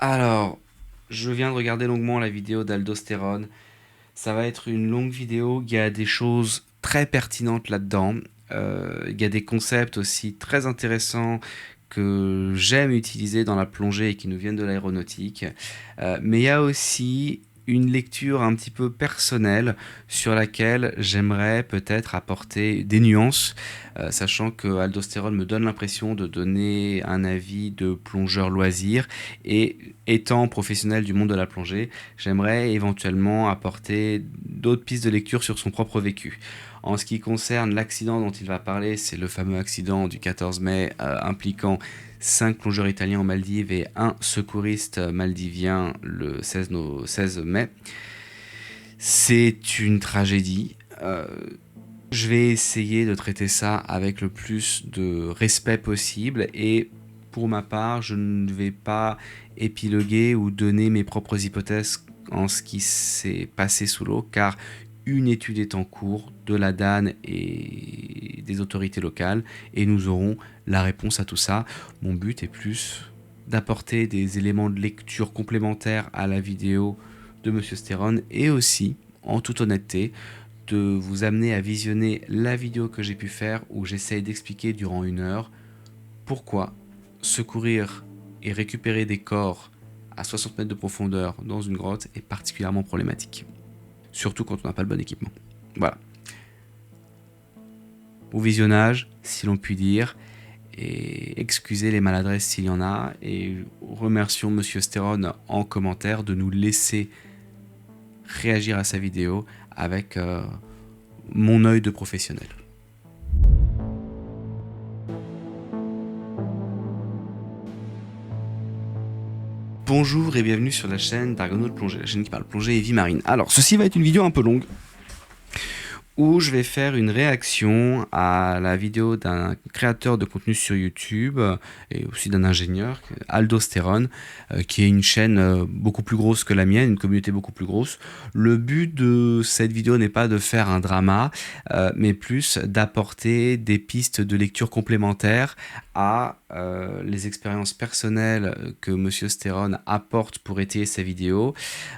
Alors, je viens de regarder longuement la vidéo d'Aldostérone. Ça va être une longue vidéo, il y a des choses très pertinentes là-dedans. Il y a des concepts aussi très intéressants que j'aime utiliser dans la plongée et qui nous viennent de l'aéronautique. Mais il y a aussi une lecture un petit peu personnelle sur laquelle j'aimerais peut-être apporter des nuances, sachant que Aldostérone me donne l'impression de donner un avis de plongeur loisir et étant professionnel du monde de la plongée, j'aimerais éventuellement apporter d'autres pistes de lecture sur son propre vécu. En ce qui concerne l'accident dont il va parler, c'est le fameux accident du 14 mai impliquant 5 plongeurs italiens aux Maldives et un secouriste maldivien le 16 mai. C'est une tragédie. Je vais essayer de traiter ça avec le plus de respect possible et pour ma part, je ne vais pas épiloguer ou donner mes propres hypothèses en ce qui s'est passé sous l'eau car une étude est en cours de la DAN et des autorités locales et nous aurons la réponse à tout ça. Mon but est plus d'apporter des éléments de lecture complémentaires à la vidéo de Monsieur Stéron et aussi, en toute honnêteté, de vous amener à visionner la vidéo que j'ai pu faire où j'essaye d'expliquer durant 1 heure pourquoi secourir et récupérer des corps à 60 mètres de profondeur dans une grotte est particulièrement problématique. Surtout quand on n'a pas le bon équipement. Voilà. Au visionnage, si l'on peut dire, et excusez les maladresses s'il y en a, et remercions Monsieur Stéron en commentaire de nous laisser réagir à sa vidéo avec mon œil de professionnel. Bonjour et bienvenue sur la chaîne d'Argonaut de Plongée, la chaîne qui parle plongée et vie marine. Alors, ceci va être une vidéo un peu longue, où je vais faire une réaction à la vidéo d'un créateur de contenu sur YouTube et aussi d'un ingénieur, Aldostérone, qui est une chaîne beaucoup plus grosse que la mienne, une communauté beaucoup plus grosse. Le but de cette vidéo n'est pas de faire un drama, mais plus d'apporter des pistes de lecture complémentaires à les expériences personnelles que Monsieur Stéron apporte pour étayer sa vidéo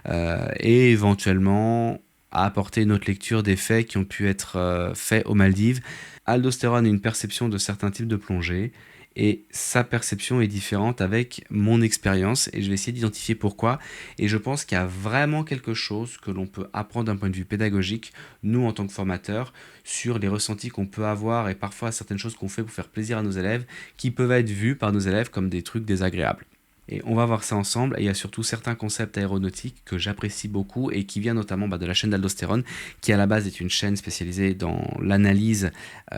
et éventuellement à apporter une autre lecture des faits qui ont pu être faits aux Maldives. Aldostérone a une perception de certains types de plongée et sa perception est différente avec mon expérience et je vais essayer d'identifier pourquoi. Et je pense qu'il y a vraiment quelque chose que l'on peut apprendre d'un point de vue pédagogique, nous en tant que formateurs, sur les ressentis qu'on peut avoir et parfois certaines choses qu'on fait pour faire plaisir à nos élèves qui peuvent être vues par nos élèves comme des trucs désagréables. Et on va voir ça ensemble. Et il y a surtout certains concepts aéronautiques que j'apprécie beaucoup et qui viennent notamment de la chaîne d'Aldostérone, qui à la base est une chaîne spécialisée dans l'analyse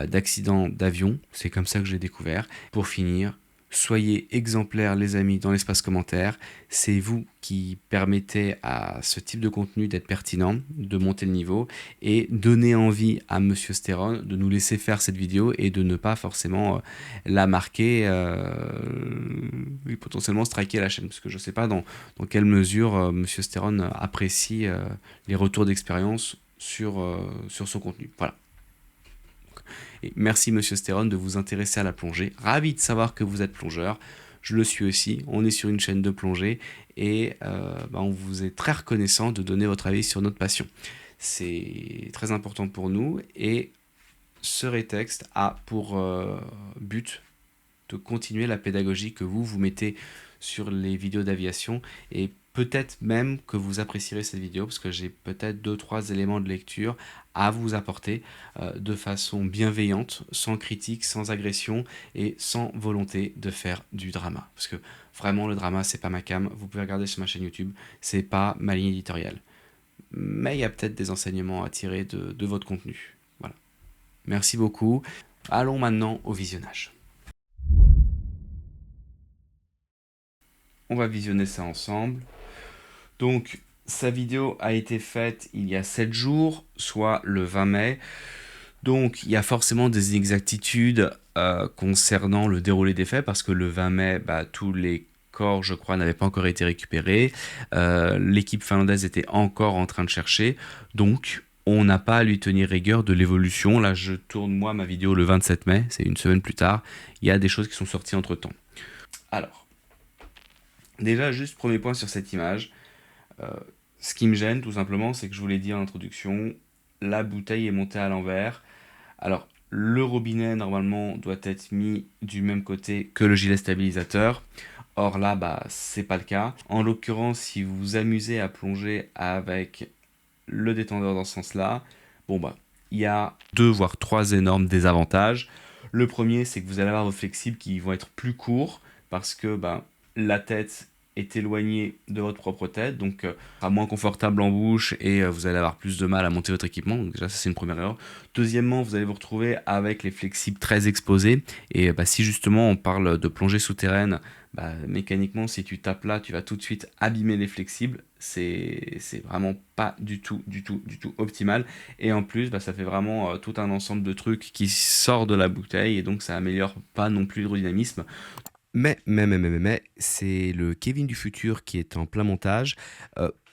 d'accidents d'avion. C'est comme ça que je l'ai découvert. Pour finir, soyez exemplaires les amis dans l'espace commentaire. C'est vous qui permettez à ce type de contenu d'être pertinent, de monter le niveau et donner envie à Monsieur Stéron de nous laisser faire cette vidéo et de ne pas forcément la marquer et potentiellement striker la chaîne parce que je ne sais pas dans quelle mesure Monsieur Stéron apprécie les retours d'expérience sur son contenu. Voilà. Et merci Monsieur Stéron de vous intéresser à la plongée. Ravi de savoir que vous êtes plongeur. Je le suis aussi. On est sur une chaîne de plongée et on vous est très reconnaissant de donner votre avis sur notre passion. C'est très important pour nous et ce rétexte a pour but de continuer la pédagogie que vous mettez sur les vidéos d'aviation et peut-être même que vous apprécierez cette vidéo parce que j'ai peut-être 2-3 éléments de lecture à vous apporter de façon bienveillante, sans critique, sans agression et sans volonté de faire du drama. Parce que vraiment le drama c'est pas ma came, vous pouvez regarder sur ma chaîne YouTube, c'est pas ma ligne éditoriale. Mais il y a peut-être des enseignements à tirer de votre contenu. Voilà. Merci beaucoup. Allons maintenant au visionnage. On va visionner ça ensemble. Donc, sa vidéo a été faite il y a 7 jours, soit le 20 mai. Donc, il y a forcément des inexactitudes concernant le déroulé des faits, parce que le 20 mai, tous les corps, je crois, n'avaient pas encore été récupérés. L'équipe finlandaise était encore en train de chercher. Donc, on n'a pas à lui tenir rigueur de l'évolution. Là, je tourne, moi, ma vidéo le 27 mai, c'est une semaine plus tard. Il y a des choses qui sont sorties entre-temps. Alors, Déjà, juste premier point sur cette image. euh, Ce qui me gêne tout simplement, c'est que je vous l'ai dit en introduction, la bouteille est montée à l'envers. Alors, le robinet normalement doit être mis du même côté que le gilet stabilisateur. Or là, bah, c'est pas le cas. En l'occurrence, si vous vous amusez à plonger avec le détendeur dans ce sens-là, bon bah, il y a deux voire trois énormes désavantages. Le premier, c'est que vous allez avoir vos flexibles qui vont être plus courts parce que bah, la tête est éloignée de votre propre tête, donc sera moins confortable en bouche et vous allez avoir plus de mal à monter votre équipement. Donc déjà, ça c'est une première erreur. Deuxièmement, vous allez vous retrouver avec les flexibles très exposés et bah, si justement on parle de plongée souterraine, bah, mécaniquement, si tu tapes là, tu vas tout de suite abîmer les flexibles. C'est vraiment pas du tout optimal. Et en plus, bah, ça fait vraiment tout un ensemble de trucs qui sort de la bouteille et donc ça améliore pas non plus l'hydrodynamisme. Mais, c'est le Kevin du futur qui est en plein montage.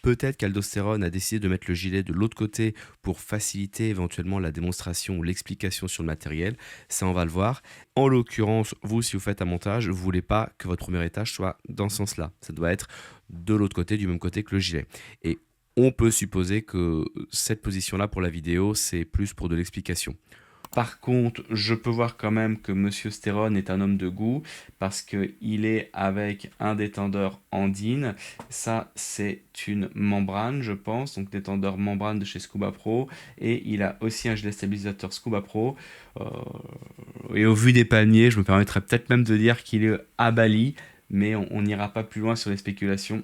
Peut-être qu'Aldostérone a décidé de mettre le gilet de l'autre côté pour faciliter éventuellement la démonstration ou l'explication sur le matériel. Ça, on va le voir. En l'occurrence, vous, si vous faites un montage, vous voulez pas que votre premier étage soit dans ce sens-là. Ça doit être de l'autre côté, du même côté que le gilet. Et on peut supposer que cette position-là pour la vidéo, c'est plus pour de l'explication. Par contre, je peux voir quand même que Monsieur Stéron est un homme de goût parce qu'il est avec un détendeur Andine. Ça, c'est une membrane, je pense, donc détendeur membrane de chez Scuba Pro. Et il a aussi un gilet stabilisateur Scuba Pro. Euh, et au vu des palmiers, je me permettrais peut-être même de dire qu'il est à Bali, mais on n'ira pas plus loin sur les spéculations.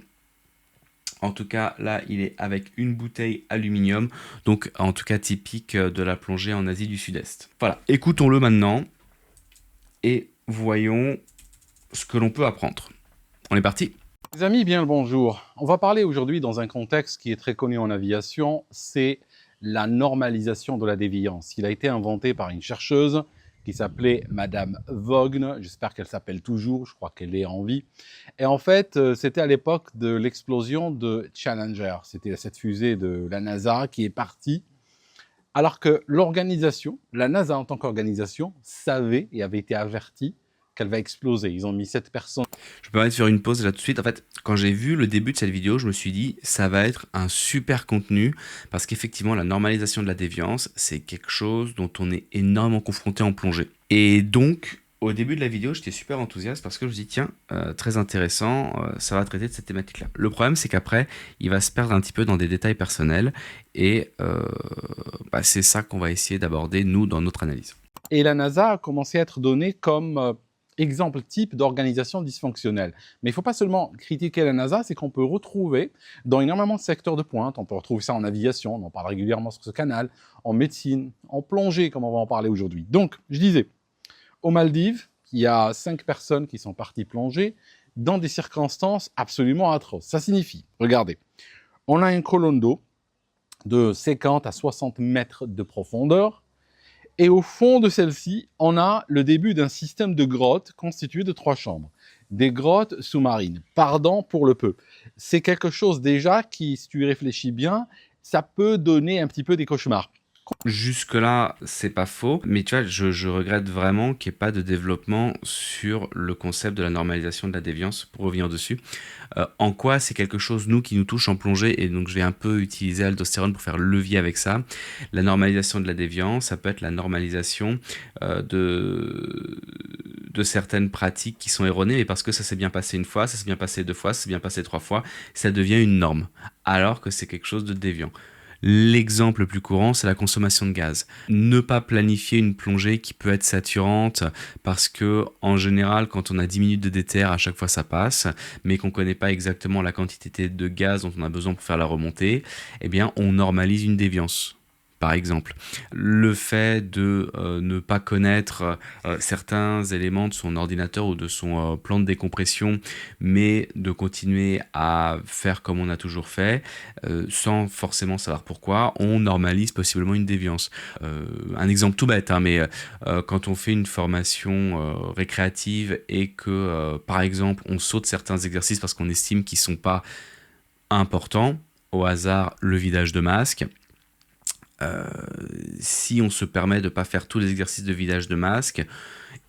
En tout cas, là, il est avec une bouteille aluminium, donc en tout cas typique de la plongée en Asie du Sud-Est. Voilà, écoutons-le maintenant et voyons ce que l'on peut apprendre. On est parti. Les amis, bien le bonjour. On va parler aujourd'hui dans un contexte qui est très connu en aviation, c'est la normalisation de la déviance. Il a été inventé par une chercheuse qui s'appelait Madame Vaughn, j'espère qu'elle s'appelle toujours, je crois qu'elle est en vie. Et en fait, c'était à l'époque de l'explosion de Challenger. C'était cette fusée de la NASA qui est partie, alors que l'organisation, la NASA en tant qu'organisation, savait et avait été avertie qu'elle va exploser. Ils ont mis 7 personnes. Je peux permettre de faire une pause là tout de suite. En fait, quand j'ai vu le début de cette vidéo, je me suis dit, ça va être un super contenu parce qu'effectivement, la normalisation de la déviance, c'est quelque chose dont on est énormément confronté en plongée. Et donc, au début de la vidéo, j'étais super enthousiaste parce que je me dis, tiens, très intéressant, ça va traiter de cette thématique-là. Le problème, c'est qu'après, il va se perdre un petit peu dans des détails personnels et bah, c'est ça qu'on va essayer d'aborder, nous, dans notre analyse. Et la NASA a commencé à être donnée comme exemple type d'organisation dysfonctionnelle. Mais il ne faut pas seulement critiquer la NASA, c'est qu'on peut retrouver dans énormément de secteurs de pointe, on peut retrouver ça en aviation, on en parle régulièrement sur ce canal, en médecine, en plongée, comme on va en parler aujourd'hui. Donc, je disais, aux Maldives, il y a 5 personnes qui sont parties plonger dans des circonstances absolument atroces. Ça signifie, regardez, on a une colonne d'eau de 50 à 60 mètres de profondeur, et au fond de celle-ci, on a le début d'un système de grottes constitué de 3 chambres. Des grottes sous-marines. Pardon pour le peu. C'est quelque chose déjà qui, si tu y réfléchis bien, ça peut donner un petit peu des cauchemars. Jusque-là, c'est pas faux, mais tu vois, je regrette vraiment qu'il n'y ait pas de développement sur le concept de la normalisation de la déviance, pour revenir dessus. En quoi c'est quelque chose, nous, qui nous touche en plongée, et donc je vais un peu utiliser Aldostérone pour faire levier avec ça. La normalisation de la déviance, ça peut être la normalisation de certaines pratiques qui sont erronées, mais parce que ça s'est bien passé une fois, ça s'est bien passé 2 fois, ça s'est bien passé 3 fois, ça devient une norme, alors que c'est quelque chose de déviant. L'exemple le plus courant, c'est la consommation de gaz. Ne pas planifier une plongée qui peut être saturante parce que, en général, quand on a 10 minutes de déter, à chaque fois ça passe, mais qu'on ne connaît pas exactement la quantité de gaz dont on a besoin pour faire la remontée, eh bien, on normalise une déviance. Par exemple, le fait de ne pas connaître certains éléments de son ordinateur ou de son plan de décompression, mais de continuer à faire comme on a toujours fait, sans forcément savoir pourquoi, on normalise possiblement une déviance. Un exemple tout bête, hein, mais quand on fait une formation récréative et que, par exemple, on saute certains exercices parce qu'on estime qu'ils ne sont pas importants, au hasard, le vidage de masque, si on se permet de ne pas faire tous les exercices de vidage de masque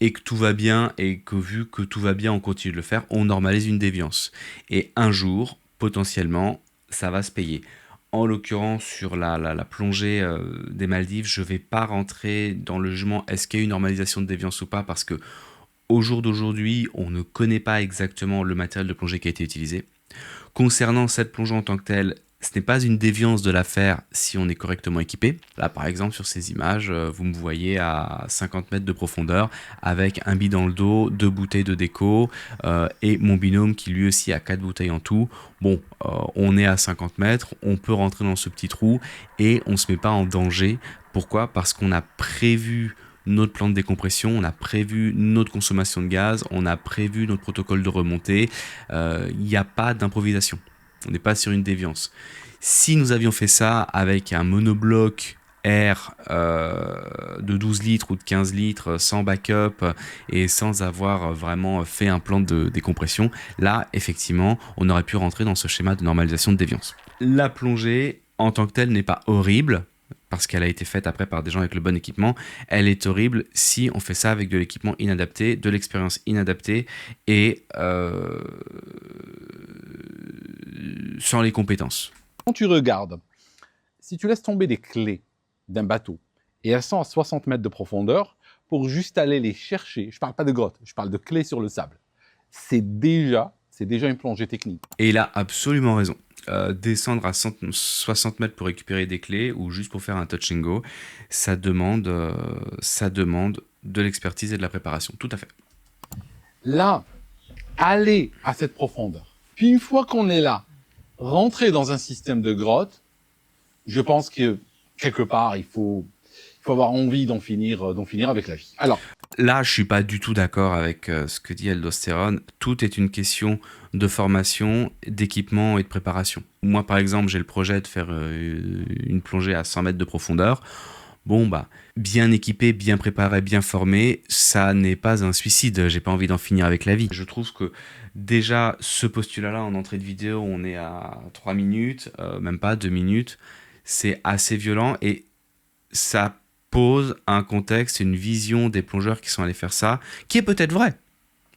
et que tout va bien et que vu que tout va bien on continue de le faire, on normalise une déviance. Et un jour, potentiellement, ça va se payer. En l'occurrence, sur la plongée des Maldives, je ne vais pas rentrer dans le jugement est-ce qu'il y a une normalisation de déviance ou pas, parce que au jour d'aujourd'hui, on ne connaît pas exactement le matériel de plongée qui a été utilisé. Concernant cette plongée en tant que telle, ce n'est pas une déviance de la faire si on est correctement équipé. Là, par exemple, sur ces images, vous me voyez à 50 mètres de profondeur avec un billet dans le dos, 2 bouteilles de déco et mon binôme qui lui aussi a 4 bouteilles en tout. Bon, on est à 50 mètres, on peut rentrer dans ce petit trou et on ne se met pas en danger. Pourquoi ? Parce qu'on a prévu notre plan de décompression, on a prévu notre consommation de gaz, on a prévu notre protocole de remontée. Il n'y a pas d'improvisation. On n'est pas sur une déviance. Si nous avions fait ça avec un monobloc air de 12 litres ou de 15 litres sans backup et sans avoir vraiment fait un plan de décompression, là, effectivement, on aurait pu rentrer dans ce schéma de normalisation de déviance. La plongée, en tant que telle, n'est pas horrible, parce qu'elle a été faite après par des gens avec le bon équipement. Elle est horrible si on fait ça avec de l'équipement inadapté, de l'expérience inadaptée et sans les compétences. Quand tu regardes, si tu laisses tomber les clés d'un bateau et elles sont à 60 mètres de profondeur, pour juste aller les chercher, je ne parle pas de grotte, je parle de clés sur le sable, c'est déjà une plongée technique. Et il a absolument raison. Descendre à 60 mètres pour récupérer des clés ou juste pour faire un touch and go, ça demande de l'expertise et de la préparation, tout à fait. Là, aller à cette profondeur, puis une fois qu'on est là, rentrer dans un système de grotte, je pense que quelque part, il faut avoir envie d'en finir avec la vie. Alors, là, je suis pas du tout d'accord avec ce que dit Aldostérone. Tout est une question de formation, d'équipement et de préparation. Moi, par exemple, j'ai le projet de faire une plongée à 100 mètres de profondeur. Bon, bah, bien équipé, bien préparé, bien formé, ça n'est pas un suicide. J'ai pas envie d'en finir avec la vie. Je trouve que déjà, ce postulat-là, en entrée de vidéo, on est à 3 minutes, même pas 2 minutes. C'est assez violent et ça pose un contexte, une vision des plongeurs qui sont allés faire ça, qui est peut-être vraie,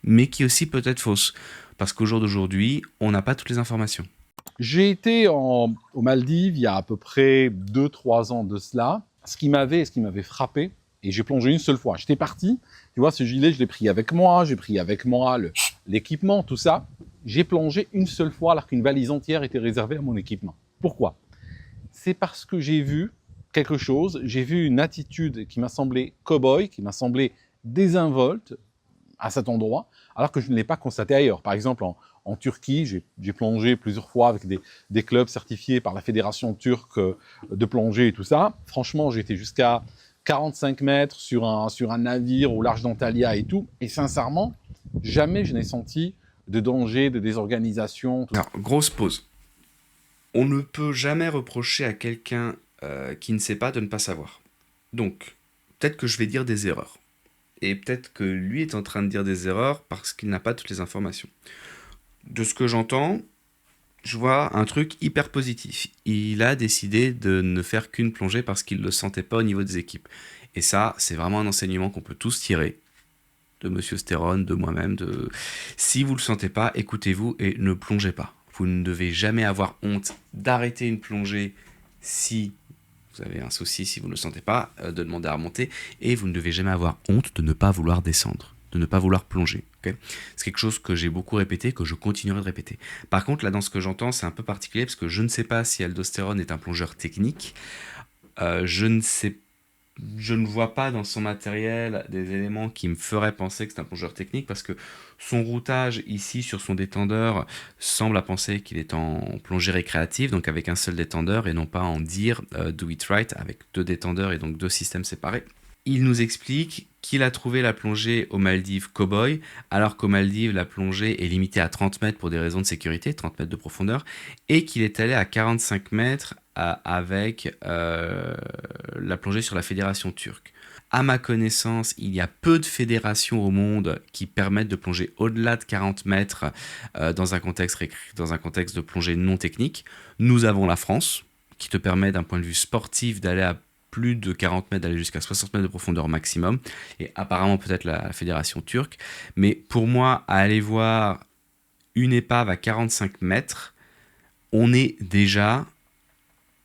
mais qui est aussi peut-être fausse. Parce qu'au jour d'aujourd'hui, on n'a pas toutes les informations. J'ai été aux Maldives il y a à peu près 2-3 ans de cela. Ce qui m'avait frappé, et j'ai plongé une seule fois. J'étais parti, tu vois, ce gilet, je l'ai pris avec moi, j'ai pris avec moi l'équipement, tout ça. J'ai plongé une seule fois alors qu'une valise entière était réservée à mon équipement. Pourquoi ? C'est parce que j'ai vu quelque chose, j'ai vu une attitude qui m'a semblé cow-boy, qui m'a semblé désinvolte à cet endroit, alors que je ne l'ai pas constaté ailleurs. Par exemple, en Turquie, j'ai plongé plusieurs fois avec des clubs certifiés par la fédération turque de plongée et tout ça. Franchement, j'ai été jusqu'à 45 mètres sur un navire au large d'Antalya et tout. Et sincèrement, jamais je n'ai senti de danger, de désorganisation. Alors, grosse pause. On ne peut jamais reprocher à quelqu'un qui ne sait pas de ne pas savoir. Donc, peut-être que je vais dire des erreurs. Et peut-être que lui est en train de dire des erreurs parce qu'il n'a pas toutes les informations. De ce que j'entends, je vois un truc hyper positif. Il a décidé de ne faire qu'une plongée parce qu'il ne le sentait pas au niveau des équipes. Et ça, c'est vraiment un enseignement qu'on peut tous tirer. De Monsieur Stérone, de moi-même. Si vous ne le sentez pas, écoutez-vous et ne plongez pas. Vous ne devez jamais avoir honte d'arrêter une plongée si vous avez un souci, si vous ne le sentez pas, de demander à remonter. Et vous ne devez jamais avoir honte de ne pas vouloir descendre, de ne pas vouloir plonger. Okay, c'est quelque chose que j'ai beaucoup répété, que je continuerai de répéter. Par contre, là, dans ce que j'entends, c'est un peu particulier parce que je ne sais pas si Aldostérone est un plongeur technique. Je ne vois pas dans son matériel des éléments qui me feraient penser que c'est un plongeur technique parce que son routage ici sur son détendeur semble à penser qu'il est en plongée récréative, donc avec un seul détendeur et non pas en dire do it right avec 2 détendeurs et donc 2 systèmes séparés. Il nous explique qu'il a trouvé la plongée aux Maldives cowboy, alors qu'aux Maldives, la plongée est limitée à 30 mètres pour des raisons de sécurité, 30 mètres de profondeur, et qu'il est allé à 45 mètres avec la plongée sur la fédération turque. À ma connaissance, il y a peu de fédérations au monde qui permettent de plonger au-delà de 40 mètres dans un contexte de plongée non technique. Nous avons la France, qui te permet d'un point de vue sportif d'aller à plus de 40 mètres, d'aller jusqu'à 60 mètres de profondeur maximum, et apparemment peut-être la fédération turque. Mais pour moi, à aller voir une épave à 45 mètres, on est déjà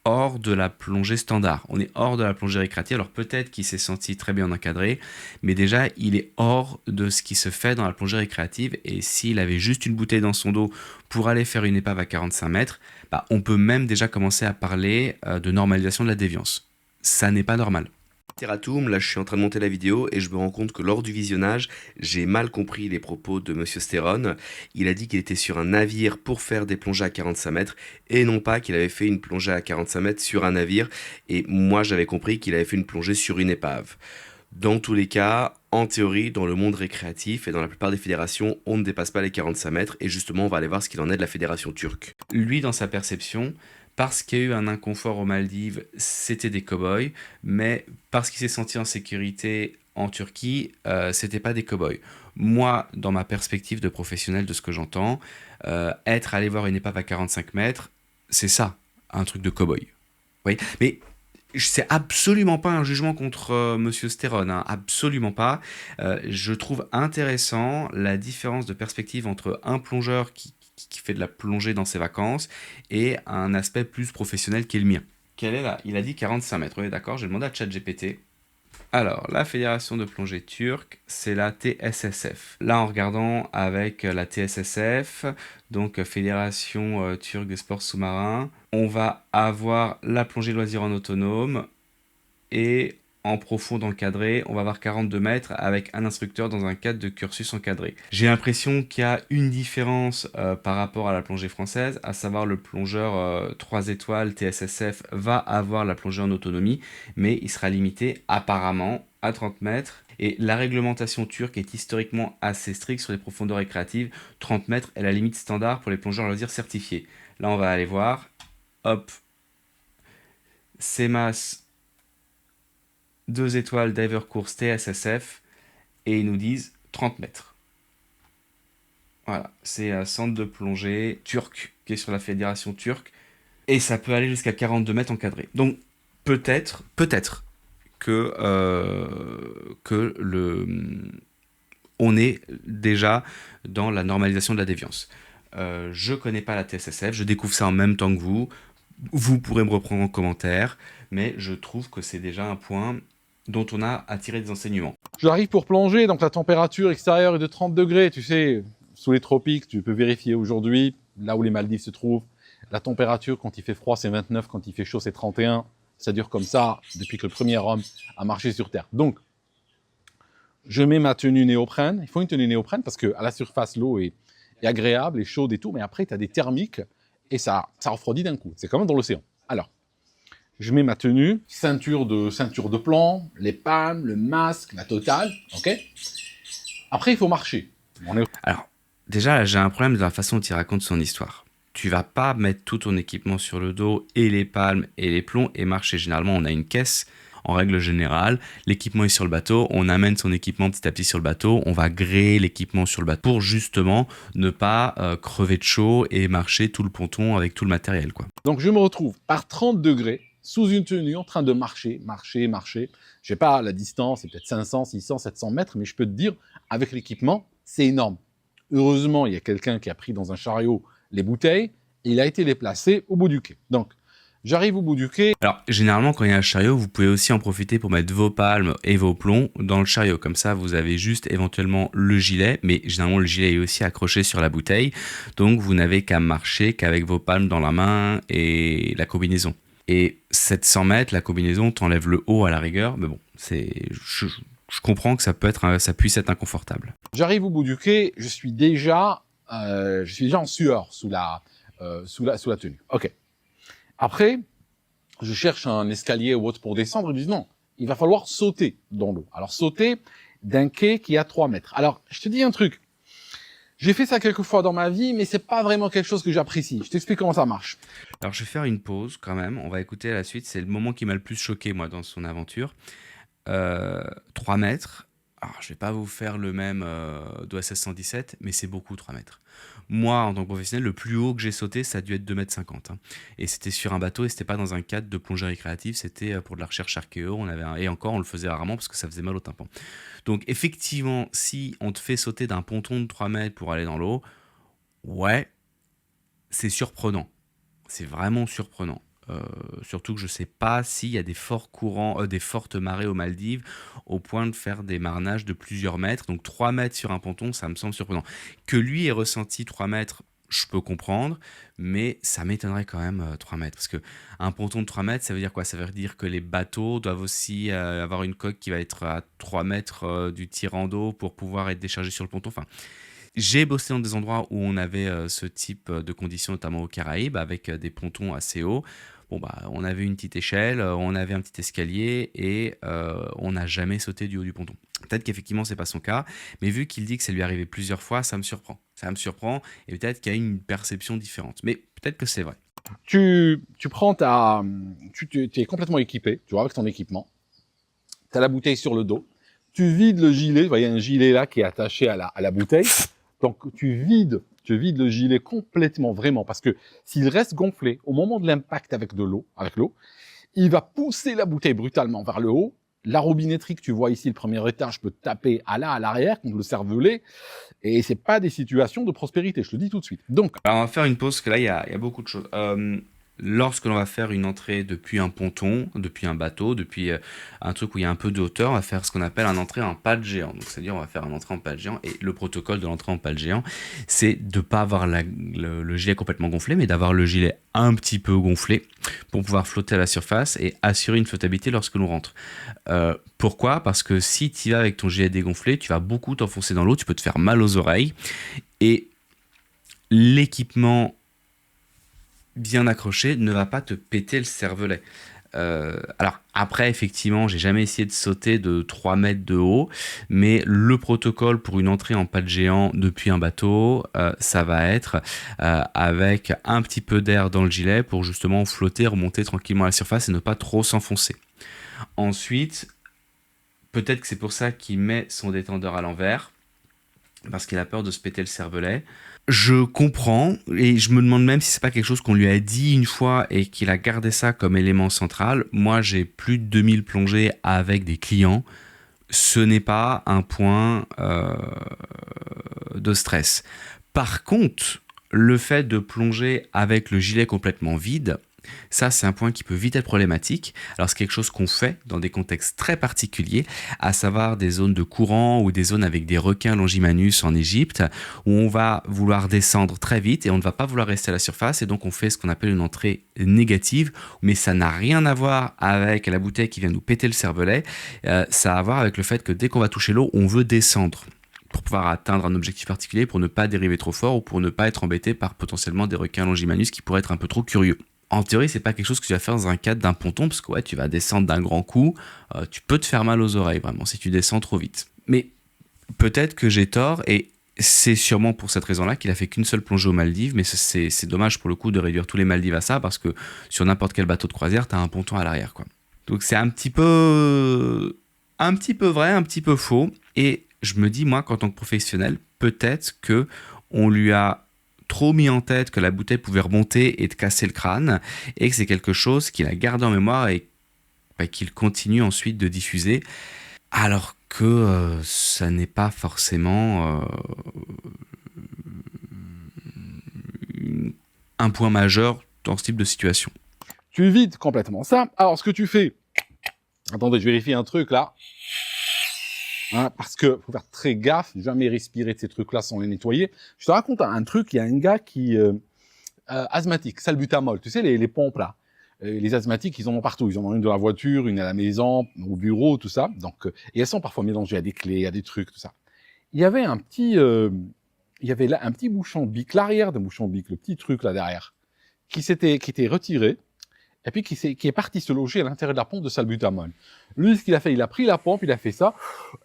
hors de la plongée standard. On est hors de la plongée récréative. Alors peut-être qu'il s'est senti très bien encadré, mais déjà il est hors de ce qui se fait dans la plongée récréative. Et s'il avait juste une bouteille dans son dos pour aller faire une épave à 45 mètres, bah, on peut même déjà commencer à parler de normalisation de la déviance. Ça n'est pas normal. Terratum, là je suis en train de monter la vidéo et je me rends compte que lors du visionnage, j'ai mal compris les propos de Monsieur Stéron. Il a dit qu'il était sur un navire pour faire des plongées à 45 mètres et non pas qu'il avait fait une plongée à 45 mètres sur un navire. Et moi j'avais compris qu'il avait fait une plongée sur une épave. Dans tous les cas, en théorie, dans le monde récréatif et dans la plupart des fédérations, on ne dépasse pas les 45 mètres et justement on va aller voir ce qu'il en est de la fédération turque. Lui, dans sa perception, parce qu'il y a eu un inconfort aux Maldives, c'était des cow-boys, mais parce qu'il s'est senti en sécurité en Turquie, c'était pas des cow-boys. Moi, dans ma perspective de professionnel, de ce que j'entends, être allé voir une épave à 45 mètres, c'est ça, un truc de cow-boy. Oui, mais c'est absolument pas un jugement contre Monsieur Stéron, hein, absolument pas. Je trouve intéressant la différence de perspective entre un plongeur qui fait de la plongée dans ses vacances et un aspect plus professionnel qui est le mien. Quelle est là? Il a dit 45 mètres, oui d'accord, j'ai demandé à ChatGPT. Alors, la fédération de plongée turque, c'est la TSSF. Là, en regardant avec la TSSF, donc Fédération turque des sports sous-marins, on va avoir la plongée loisir en autonome et en profond encadré, on va avoir 42 mètres avec un instructeur dans un cadre de cursus encadré. J'ai l'impression qu'il y a une différence par rapport à la plongée française, à savoir le plongeur 3 étoiles TSSF va avoir la plongée en autonomie, mais il sera limité apparemment à 30 mètres. Et la réglementation turque est historiquement assez stricte sur les profondeurs récréatives. 30 mètres est la limite standard pour les plongeurs loisirs certifiés. Là, on va aller voir. Hop. CEMAS 2 étoiles Diver Course TSSF et ils nous disent 30 mètres. Voilà, c'est un centre de plongée turc qui est sur la fédération turque et ça peut aller jusqu'à 42 mètres encadré. Donc peut-être que, on est déjà dans la normalisation de la déviance. Je connais pas la TSSF, je découvre ça en même temps que vous. Vous pourrez me reprendre en commentaire, mais je trouve que c'est déjà un point dont on a à tirer des enseignements. J'arrive pour plonger, donc la température extérieure est de 30 degrés, tu sais, sous les tropiques, tu peux vérifier aujourd'hui, là où les Maldives se trouvent, la température quand il fait froid c'est 29, quand il fait chaud c'est 31, ça dure comme ça depuis que le premier homme a marché sur Terre. Donc, je mets ma tenue néoprène, il faut une tenue néoprène parce qu'à la surface l'eau est agréable et chaude et tout, mais après tu as des thermiques et ça refroidit d'un coup, c'est comme dans l'océan. Alors, je mets ma tenue, ceinture de plomb, les palmes, le masque, la totale, ok. Après, il faut marcher. Alors, déjà, là, j'ai un problème de la façon dont il raconte son histoire. Tu vas pas mettre tout ton équipement sur le dos, et les palmes, et les plombs, et marcher. Généralement, on a une caisse, en règle générale. L'équipement est sur le bateau, on amène son équipement petit à petit sur le bateau, on va gréer l'équipement sur le bateau pour justement ne pas crever de chaud et marcher tout le ponton avec tout le matériel, quoi. Donc, je me retrouve par 30 degrés, sous une tenue, en train de marcher. Je sais pas la distance, c'est peut-être 500, 600, 700 mètres, mais je peux te dire, avec l'équipement, c'est énorme. Heureusement, il y a quelqu'un qui a pris dans un chariot les bouteilles, et il a été les placer au bout du quai. Donc, j'arrive au bout du quai. Alors, généralement, quand il y a un chariot, vous pouvez aussi en profiter pour mettre vos palmes et vos plombs dans le chariot. Comme ça, vous avez juste éventuellement le gilet, mais généralement, le gilet est aussi accroché sur la bouteille. Donc, vous n'avez qu'à marcher qu'avec vos palmes dans la main et la combinaison. Et 700 mètres, la combinaison t'enlève le haut à la rigueur, mais bon, je comprends que ça puisse être inconfortable. J'arrive au bout du quai, je suis déjà en sueur sous la tenue. Ok. Après, je cherche un escalier ou autre pour descendre, ils disent non, il va falloir sauter dans l'eau. Alors sauter d'un quai qui a 3 mètres. Alors, je te dis un truc. J'ai fait ça quelques fois dans ma vie, mais c'est pas vraiment quelque chose que j'apprécie. Je t'explique comment ça marche. Alors, je vais faire une pause quand même. On va écouter la suite. C'est le moment qui m'a le plus choqué, moi, dans son aventure. 3 mètres. Alors, je vais pas vous faire le même d'OSS 117, mais c'est beaucoup 3 mètres. Moi, en tant que professionnel, le plus haut que j'ai sauté, ça a dû être 2,50 m. Et c'était sur un bateau et c'était pas dans un cadre de plongée récréative, c'était pour de la recherche archéo. Et encore, on le faisait rarement parce que ça faisait mal au tympan. Donc, effectivement, si on te fait sauter d'un ponton de 3 mètres pour aller dans l'eau, ouais, c'est surprenant. C'est vraiment surprenant. Surtout que je ne sais pas s'il y a des forts courants, des fortes marées aux Maldives, au point de faire des marnages de plusieurs mètres. Donc 3 mètres sur un ponton, ça me semble surprenant. Que lui ait ressenti 3 mètres, je peux comprendre, mais ça m'étonnerait quand même 3 mètres. Parce qu'un ponton de 3 mètres, ça veut dire quoi? Ça veut dire que les bateaux doivent aussi avoir une coque qui va être à 3 mètres du tirant d'eau pour pouvoir être déchargé sur le ponton. Enfin, j'ai bossé dans des endroits où on avait ce type de conditions, notamment aux Caraïbes, avec des pontons assez hauts. Bon, bah, on avait une petite échelle, on avait un petit escalier et on n'a jamais sauté du haut du ponton. Peut-être qu'effectivement, c'est pas son cas, mais vu qu'il dit que ça lui est arrivé plusieurs fois, ça me surprend. Ça me surprend et peut-être qu'il y a une perception différente. Mais peut-être que c'est vrai. Tu prends tu es complètement équipé, tu vois, avec ton équipement. Tu as la bouteille sur le dos. Tu vides le gilet. Il y a un gilet là qui est attaché à la bouteille. Donc, tu vides le gilet complètement, vraiment, parce que s'il reste gonflé au moment de l'impact avec l'eau, il va pousser la bouteille brutalement vers le haut. La robinetterie que tu vois ici, le premier étage, peut taper à l'arrière contre le cervelet. Et c'est pas des situations de prospérité, je te le dis tout de suite. Donc, Alors, on va faire une pause, parce que là, il y a beaucoup de choses. Lorsque l'on va faire une entrée depuis un ponton, depuis un bateau, depuis un truc où il y a un peu de hauteur, on va faire ce qu'on appelle une entrée en pad géant. Donc, c'est-à-dire, on va faire une entrée en pad géant. Et le protocole de l'entrée en pad géant, c'est de ne pas avoir le gilet complètement gonflé, mais d'avoir le gilet un petit peu gonflé pour pouvoir flotter à la surface et assurer une flottabilité lorsque l'on rentre. Pourquoi? Parce que si tu vas avec ton gilet dégonflé, tu vas beaucoup t'enfoncer dans l'eau, tu peux te faire mal aux oreilles. Et l'équipement bien accroché ne va pas te péter le cervelet. Alors après, effectivement, j'ai jamais essayé de sauter de 3 mètres de haut, mais le protocole pour une entrée en pad géant depuis un bateau, ça va être avec un petit peu d'air dans le gilet pour justement flotter, remonter tranquillement à la surface et ne pas trop s'enfoncer. Ensuite, peut-être que c'est pour ça qu'il met son détendeur à l'envers, parce qu'il a peur de se péter le cervelet. Je comprends, et je me demande même si c'est pas quelque chose qu'on lui a dit une fois et qu'il a gardé ça comme élément central. Moi, j'ai plus de 2000 plongées avec des clients. Ce n'est pas un point de stress. Par contre, le fait de plonger avec le gilet complètement vide, ça, c'est un point qui peut vite être problématique. Alors, c'est quelque chose qu'on fait dans des contextes très particuliers, à savoir des zones de courant ou des zones avec des requins longimanus en Égypte, où on va vouloir descendre très vite et on ne va pas vouloir rester à la surface. Et donc, on fait ce qu'on appelle une entrée négative, mais ça n'a rien à voir avec la bouteille qui vient nous péter le cervelet. Ça a à voir avec le fait que dès qu'on va toucher l'eau, on veut descendre pour pouvoir atteindre un objectif particulier, pour ne pas dériver trop fort ou pour ne pas être embêté par potentiellement des requins longimanus qui pourraient être un peu trop curieux. En théorie, c'est pas quelque chose que tu vas faire dans un cadre d'un ponton, parce que ouais, tu vas descendre d'un grand coup, tu peux te faire mal aux oreilles, vraiment, si tu descends trop vite. Mais peut-être que j'ai tort, et c'est sûrement pour cette raison-là qu'il a fait qu'une seule plongée aux Maldives, mais c'est dommage pour le coup de réduire tous les Maldives à ça, parce que sur n'importe quel bateau de croisière, t'as un ponton à l'arrière, quoi. Donc c'est un petit peu vrai, un petit peu faux, et je me dis, moi, qu'en tant que professionnel, peut-être que on lui a trop mis en tête que la bouteille pouvait remonter et te casser le crâne, et que c'est quelque chose qu'il a gardé en mémoire et qu'il continue ensuite de diffuser, alors que ça n'est pas forcément un point majeur dans ce type de situation. tu vides complètement ça. Alors, ce que tu fais... Attendez, je vérifie un truc, là. Hein, parce que faut faire très gaffe, jamais respirer de ces trucs-là sans les nettoyer. Je te raconte un truc, il y a un gars qui... asthmatique, salbutamol, tu sais, les pompes, là. Les asthmatiques, ils en ont partout. Ils en ont une dans la voiture, une à la maison, au bureau, tout ça. Donc, et elles sont parfois mélangées à des clés, à des trucs, tout ça. Il y avait un petit... il y avait là un petit bouchon de bic, l'arrière d'un bouchon de bic, le petit truc là derrière, qui était retiré, et puis qui est parti se loger à l'intérieur de la pompe de salbutamol. Lui, ce qu'il a fait, il a pris la pompe, il a fait ça,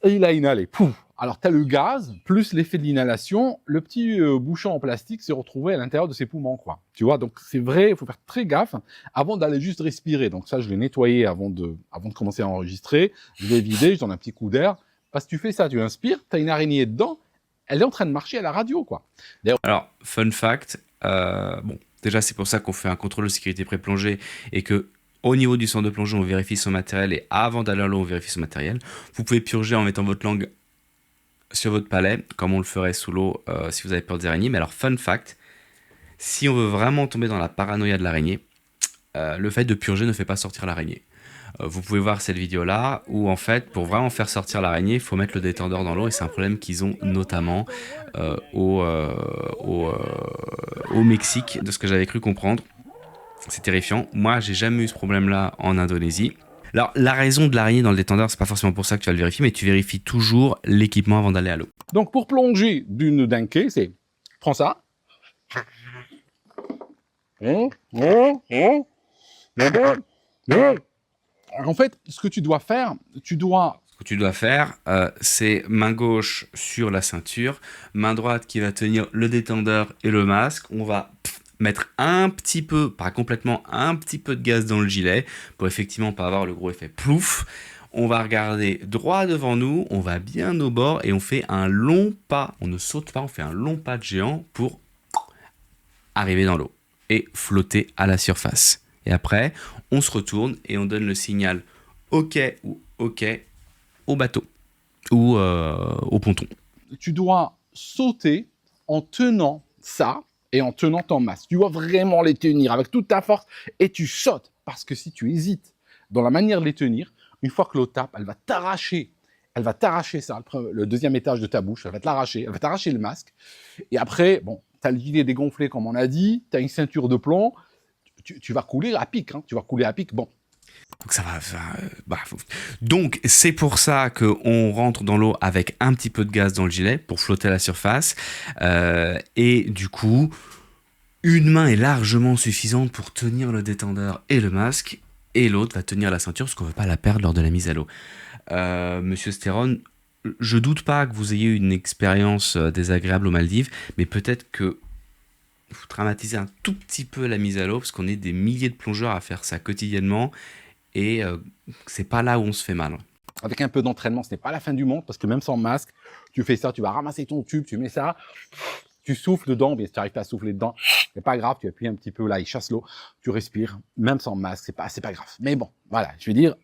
et il a inhalé. Pouf. Alors, tu as le gaz, plus l'effet de l'inhalation, le petit bouchon en plastique s'est retrouvé à l'intérieur de ses poumons, quoi. Tu vois, donc c'est vrai, il faut faire très gaffe avant d'aller juste respirer. Donc ça, je l'ai nettoyé avant de commencer à enregistrer, je l'ai vidé, je donne un petit coup d'air, Parce que tu fais ça, tu inspires, tu as une araignée dedans, elle est en train de marcher à la radio, quoi. Alors, fun fact, bon, déjà c'est pour ça qu'on fait un contrôle de sécurité pré-plongée et que au niveau du centre de plongée, on vérifie son matériel et avant d'aller à l'eau, on vérifie son matériel. Vous pouvez purger en mettant votre langue sur votre palais, comme on le ferait sous l'eau si vous avez peur des araignées. Mais alors, fun fact, si on veut vraiment tomber dans la paranoïa de l'araignée, le fait de purger ne fait pas sortir l'araignée. Vous pouvez voir cette vidéo-là où, en fait, pour vraiment faire sortir l'araignée, il faut mettre le détendeur dans l'eau et c'est un problème qu'ils ont notamment au Mexique, de ce que j'avais cru comprendre. C'est terrifiant. Moi, j'ai jamais eu ce problème-là en Indonésie. Alors, la raison de l'araignée dans le détendeur, c'est pas forcément pour ça que tu vas le vérifier, mais tu vérifies toujours l'équipement avant d'aller à l'eau. Donc, pour plonger d'un quai, c'est prends ça. En fait, ce que tu dois faire, Ce que tu dois faire, c'est main gauche sur la ceinture, main droite qui va tenir le détendeur et le masque. On va mettre un petit peu, pas complètement, un petit peu de gaz dans le gilet pour effectivement pas avoir le gros effet plouf. On va regarder droit devant nous, on va bien au bord et on fait un long pas. On ne saute pas, on fait un long pas de géant pour arriver dans l'eau et flotter à la surface. Et après, on se retourne et on donne le signal OK ou OK au bateau ou au ponton. Tu dois sauter en tenant ça et en tenant ton masque. Tu dois vraiment les tenir avec toute ta force et tu sautes. Parce que si tu hésites dans la manière de les tenir, une fois que l'eau tape, elle va t'arracher. Elle va t'arracher ça, le deuxième étage de ta bouche, elle va te l'arracher, elle va t'arracher le masque. Et après, bon, tu as le gilet dégonflé comme on a dit, tu as une ceinture de plomb, tu vas couler à pic, hein, tu vas couler à pic, bon. Donc ça va. Donc c'est pour ça qu'on rentre dans l'eau avec un petit peu de gaz dans le gilet pour flotter à la surface. Et du coup, une main est largement suffisante pour tenir le détendeur et le masque, et l'autre va tenir la ceinture parce qu'on ne veut pas la perdre lors de la mise à l'eau. Monsieur Stéron, je doute pas que vous ayez eu une expérience désagréable aux Maldives, mais peut-être que vous traumatisez un tout petit peu la mise à l'eau parce qu'on est des milliers de plongeurs à faire ça quotidiennement. Et c'est pas là où on se fait mal. Avec un peu d'entraînement, ce n'est pas la fin du monde, parce que même sans masque, tu fais ça, tu vas ramasser ton tube, tu mets ça, tu souffles dedans, mais si tu n'arrives pas à souffler dedans, c'est pas grave, tu appuies un petit peu là, il chasse l'eau, tu respires, même sans masque, c'est pas grave. Mais bon, voilà, je veux dire,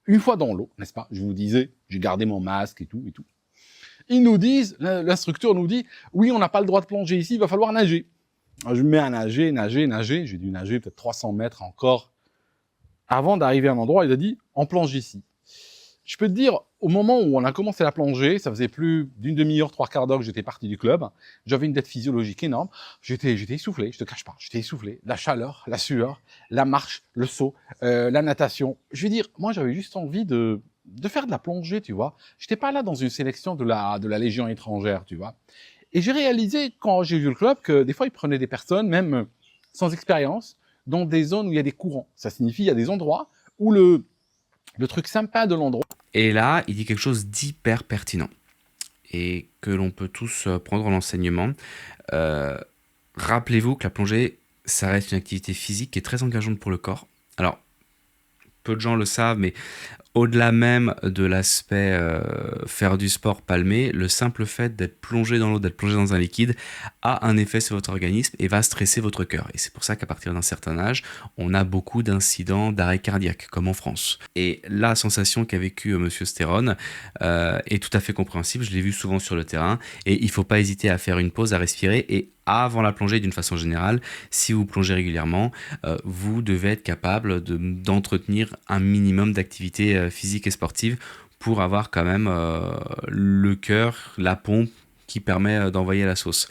une fois dans l'eau, n'est-ce pas, je vous disais, j'ai gardé mon masque et tout. Ils nous disent, l'instructeur nous dit, oui, on n'a pas le droit de plonger ici, il va falloir nager. Alors, je me mets à nager, j'ai dû nager peut-être 300 mètres encore. Avant d'arriver à un endroit, il a dit « on plonge ici ». Je peux te dire, au moment où on a commencé la plongée, ça faisait plus d'une demi-heure, 3/4 d'heure que j'étais parti du club. J'avais une dette physiologique énorme. J'étais essoufflé, je te cache pas. J'étais essoufflé. La chaleur, la sueur, la marche, le saut, la natation. Je veux dire, moi, j'avais juste envie de faire de la plongée, tu vois. J'étais pas là dans une sélection de la Légion étrangère, tu vois. Et j'ai réalisé, quand j'ai vu le club, que des fois, ils prenaient des personnes, même sans expérience, dans des zones où il y a des courants. Ça signifie il y a des endroits où le truc sympa de l'endroit... Et là, il dit quelque chose d'hyper pertinent et que l'on peut tous prendre en enseignement. Rappelez-vous que la plongée, ça reste une activité physique qui est très engageante pour le corps. Alors, peu de gens le savent, mais au-delà même de l'aspect faire du sport palmé, le simple fait d'être plongé dans l'eau, d'être plongé dans un liquide, a un effet sur votre organisme et va stresser votre cœur. Et c'est pour ça qu'à partir d'un certain âge, on a beaucoup d'incidents d'arrêt cardiaque, comme en France. Et la sensation qu'a vécue Monsieur Stéron est tout à fait compréhensible. Je l'ai vu souvent sur le terrain. Et il ne faut pas hésiter à faire une pause, à respirer. Et avant la plongée, d'une façon générale, si vous plongez régulièrement, vous devez être capable d'entretenir un minimum d'activité physique et sportive pour avoir quand même le cœur, la pompe qui permet d'envoyer la sauce.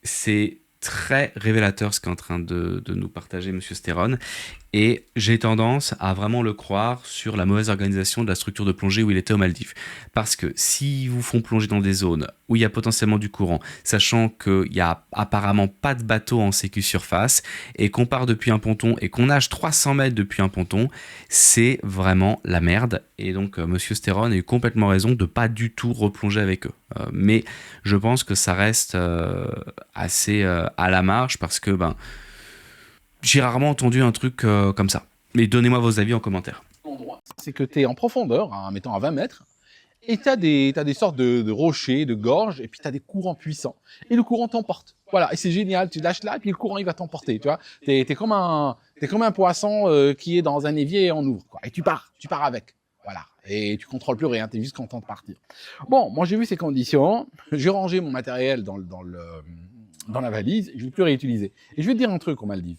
C'est très révélateur ce qu'est en train de nous partager Monsieur Stéron. Et j'ai tendance à vraiment le croire sur la mauvaise organisation de la structure de plongée où il était aux Maldives. Parce que s'ils vous font plonger dans des zones où il y a potentiellement du courant, sachant qu'il n'y a apparemment pas de bateau en sécu surface, et qu'on part depuis un ponton et qu'on nage 300 mètres depuis un ponton, c'est vraiment la merde. Et donc Monsieur Stéron a eu complètement raison de ne pas du tout replonger avec eux. Mais je pense que ça reste assez à la marge parce que... j'ai rarement entendu un truc comme ça. Mais donnez-moi vos avis en commentaire. c'est que tu es en profondeur, hein, mettons à 20 mètres, et tu as des sortes de rochers, de gorges, et puis tu as des courants puissants. Et le courant t'emporte. Voilà, et c'est génial, tu lâches là, et puis le courant, il va t'emporter, tu vois. T'es comme un poisson qui est dans un évier et en ouvre, quoi. Et tu pars avec. Voilà, et tu contrôles plus rien, tu es juste content de partir. Bon, moi j'ai vu ces conditions, j'ai rangé mon matériel dans la valise, et je ne vais plus réutiliser. Et je vais te dire un truc aux Maldives.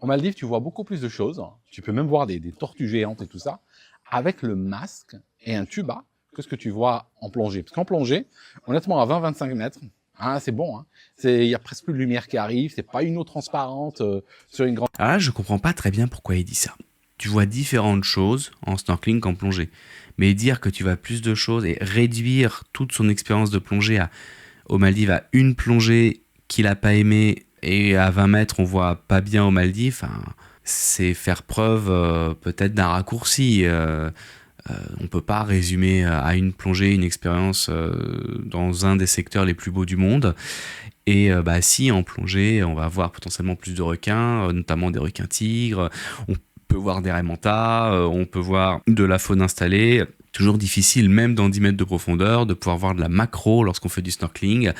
Aux Maldives, tu vois beaucoup plus de choses, tu peux même voir des tortues géantes et tout ça, avec le masque et un tuba, que ce que tu vois en plongée. Parce qu'en plongée, honnêtement, à 20-25 mètres, hein, c'est bon. Il y a presque plus de lumière qui arrive, c'est pas une eau transparente sur une grande... Ah, je comprends pas très bien pourquoi il dit ça. Tu vois différentes choses en snorkeling qu'en plongée. Mais dire que tu vois plus de choses et réduire toute son expérience de plongée aux Maldives à une plongée qu'il a pas aimée et à 20 mètres on voit pas bien aux Maldives, c'est faire preuve peut-être d'un raccourci. On peut pas résumer à une plongée une expérience dans un des secteurs les plus beaux du monde. Et si en plongée, on va voir potentiellement plus de requins, notamment des requins tigres. On peut voir des raimentas, on peut voir de la faune installée. Toujours difficile, même dans 10 mètres de profondeur, de pouvoir voir de la macro lorsqu'on fait du snorkeling,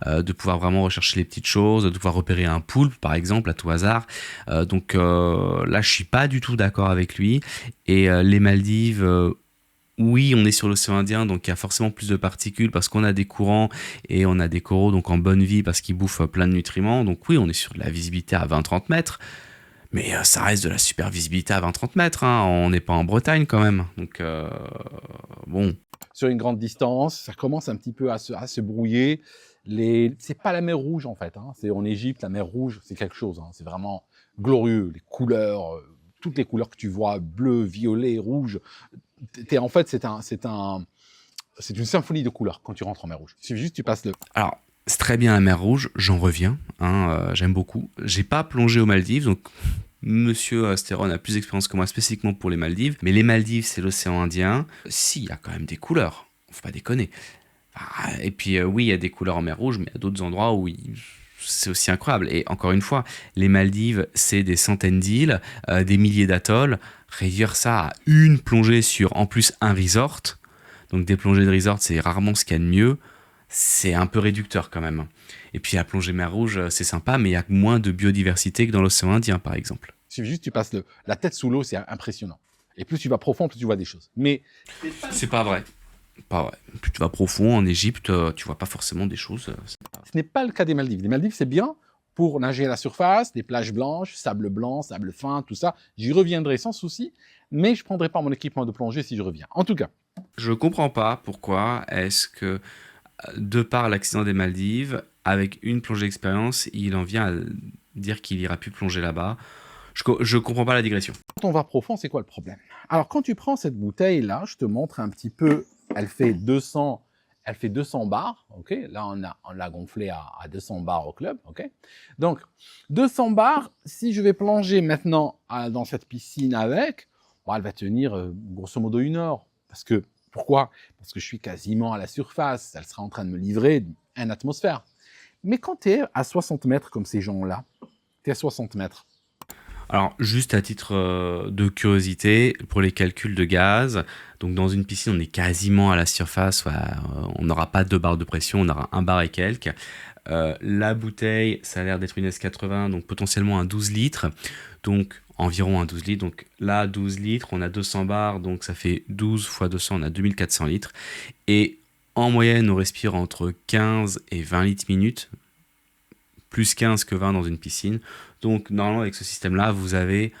de pouvoir vraiment rechercher les petites choses, de pouvoir repérer un poulpe, par exemple, à tout hasard. Donc là, je suis pas du tout d'accord avec lui. Et les Maldives... oui, on est sur l'océan Indien, donc il y a forcément plus de particules parce qu'on a des courants et on a des coraux donc en bonne vie parce qu'ils bouffent plein de nutriments. Donc oui, on est sur de la visibilité à 20-30 mètres, mais ça reste de la super visibilité à 20-30 mètres. On n'est pas en Bretagne quand même. Donc bon. Sur une grande distance, ça commence un petit peu à se brouiller. C'est pas la mer Rouge en fait. C'est en Égypte, la mer Rouge, c'est quelque chose. C'est vraiment glorieux. Les couleurs, toutes les couleurs que tu vois, bleu, violet, rouge. En fait, c'est une symphonie de couleurs quand tu rentres en mer Rouge. Il suffit juste que tu passes le... Alors, c'est très bien la mer Rouge, j'en reviens, j'aime beaucoup. J'ai pas plongé aux Maldives, donc Monsieur Astéron a plus d'expérience que moi spécifiquement pour les Maldives. Mais les Maldives, c'est l'océan Indien. Si, il y a quand même des couleurs, faut pas déconner. Et puis oui, il y a des couleurs en mer Rouge, mais il y a d'autres endroits où c'est aussi incroyable. Et encore une fois, les Maldives, c'est des centaines d'îles, des milliers d'atolls. Réduire ça à une plongée sur, en plus, un resort. Donc des plongées de resort, c'est rarement ce qu'il y a de mieux. C'est un peu réducteur quand même. Et puis la plongée mer Rouge, c'est sympa, mais il y a moins de biodiversité que dans l'océan Indien, par exemple. Il suffit juste que tu passes la tête sous l'eau, c'est impressionnant. Et plus tu vas profond, plus tu vois des choses. Mais c'est pas vrai. Pas vrai. Plus tu vas profond en Égypte, tu vois pas forcément des choses. Ce n'est pas le cas des Maldives. Les Maldives, c'est bien pour nager à la surface, des plages blanches, sable blanc, sable fin, tout ça. J'y reviendrai sans souci, mais je prendrai pas mon équipement de plongée si je reviens. En tout cas. Je comprends pas pourquoi est-ce que, de par l'accident des Maldives, avec une plongée d'expérience, il en vient à dire qu'il ira plus plonger là-bas. Je comprends pas la digression. Quand on va profond, c'est quoi le problème? Alors, quand tu prends cette bouteille-là, je te montre un petit peu, elle fait 200 bars, ok? Là, on l'a gonflé à 200 bars au club, ok? Donc, 200 bars, si je vais plonger maintenant dans cette piscine avec, bon, elle va tenir grosso modo 1 heure. Pourquoi? Parce que je suis quasiment à la surface, elle sera en train de me livrer une atmosphère. Mais quand tu es à 60 mètres comme ces gens-là, tu es à 60 mètres. Alors, juste à titre de curiosité, pour les calculs de gaz, donc dans une piscine, on est quasiment à la surface, on n'aura pas 2 bars de pression, on aura 1 bar et quelques. La bouteille, ça a l'air d'être une S80, donc potentiellement un 12 litres, donc environ un 12 litres. Donc là, 12 litres, on a 200 bars, donc ça fait 12 fois 200, on a 2400 litres. Et en moyenne, on respire entre 15 et 20 litres minute, plus 15 que 20 dans une piscine. Donc normalement avec ce système-là, vous avez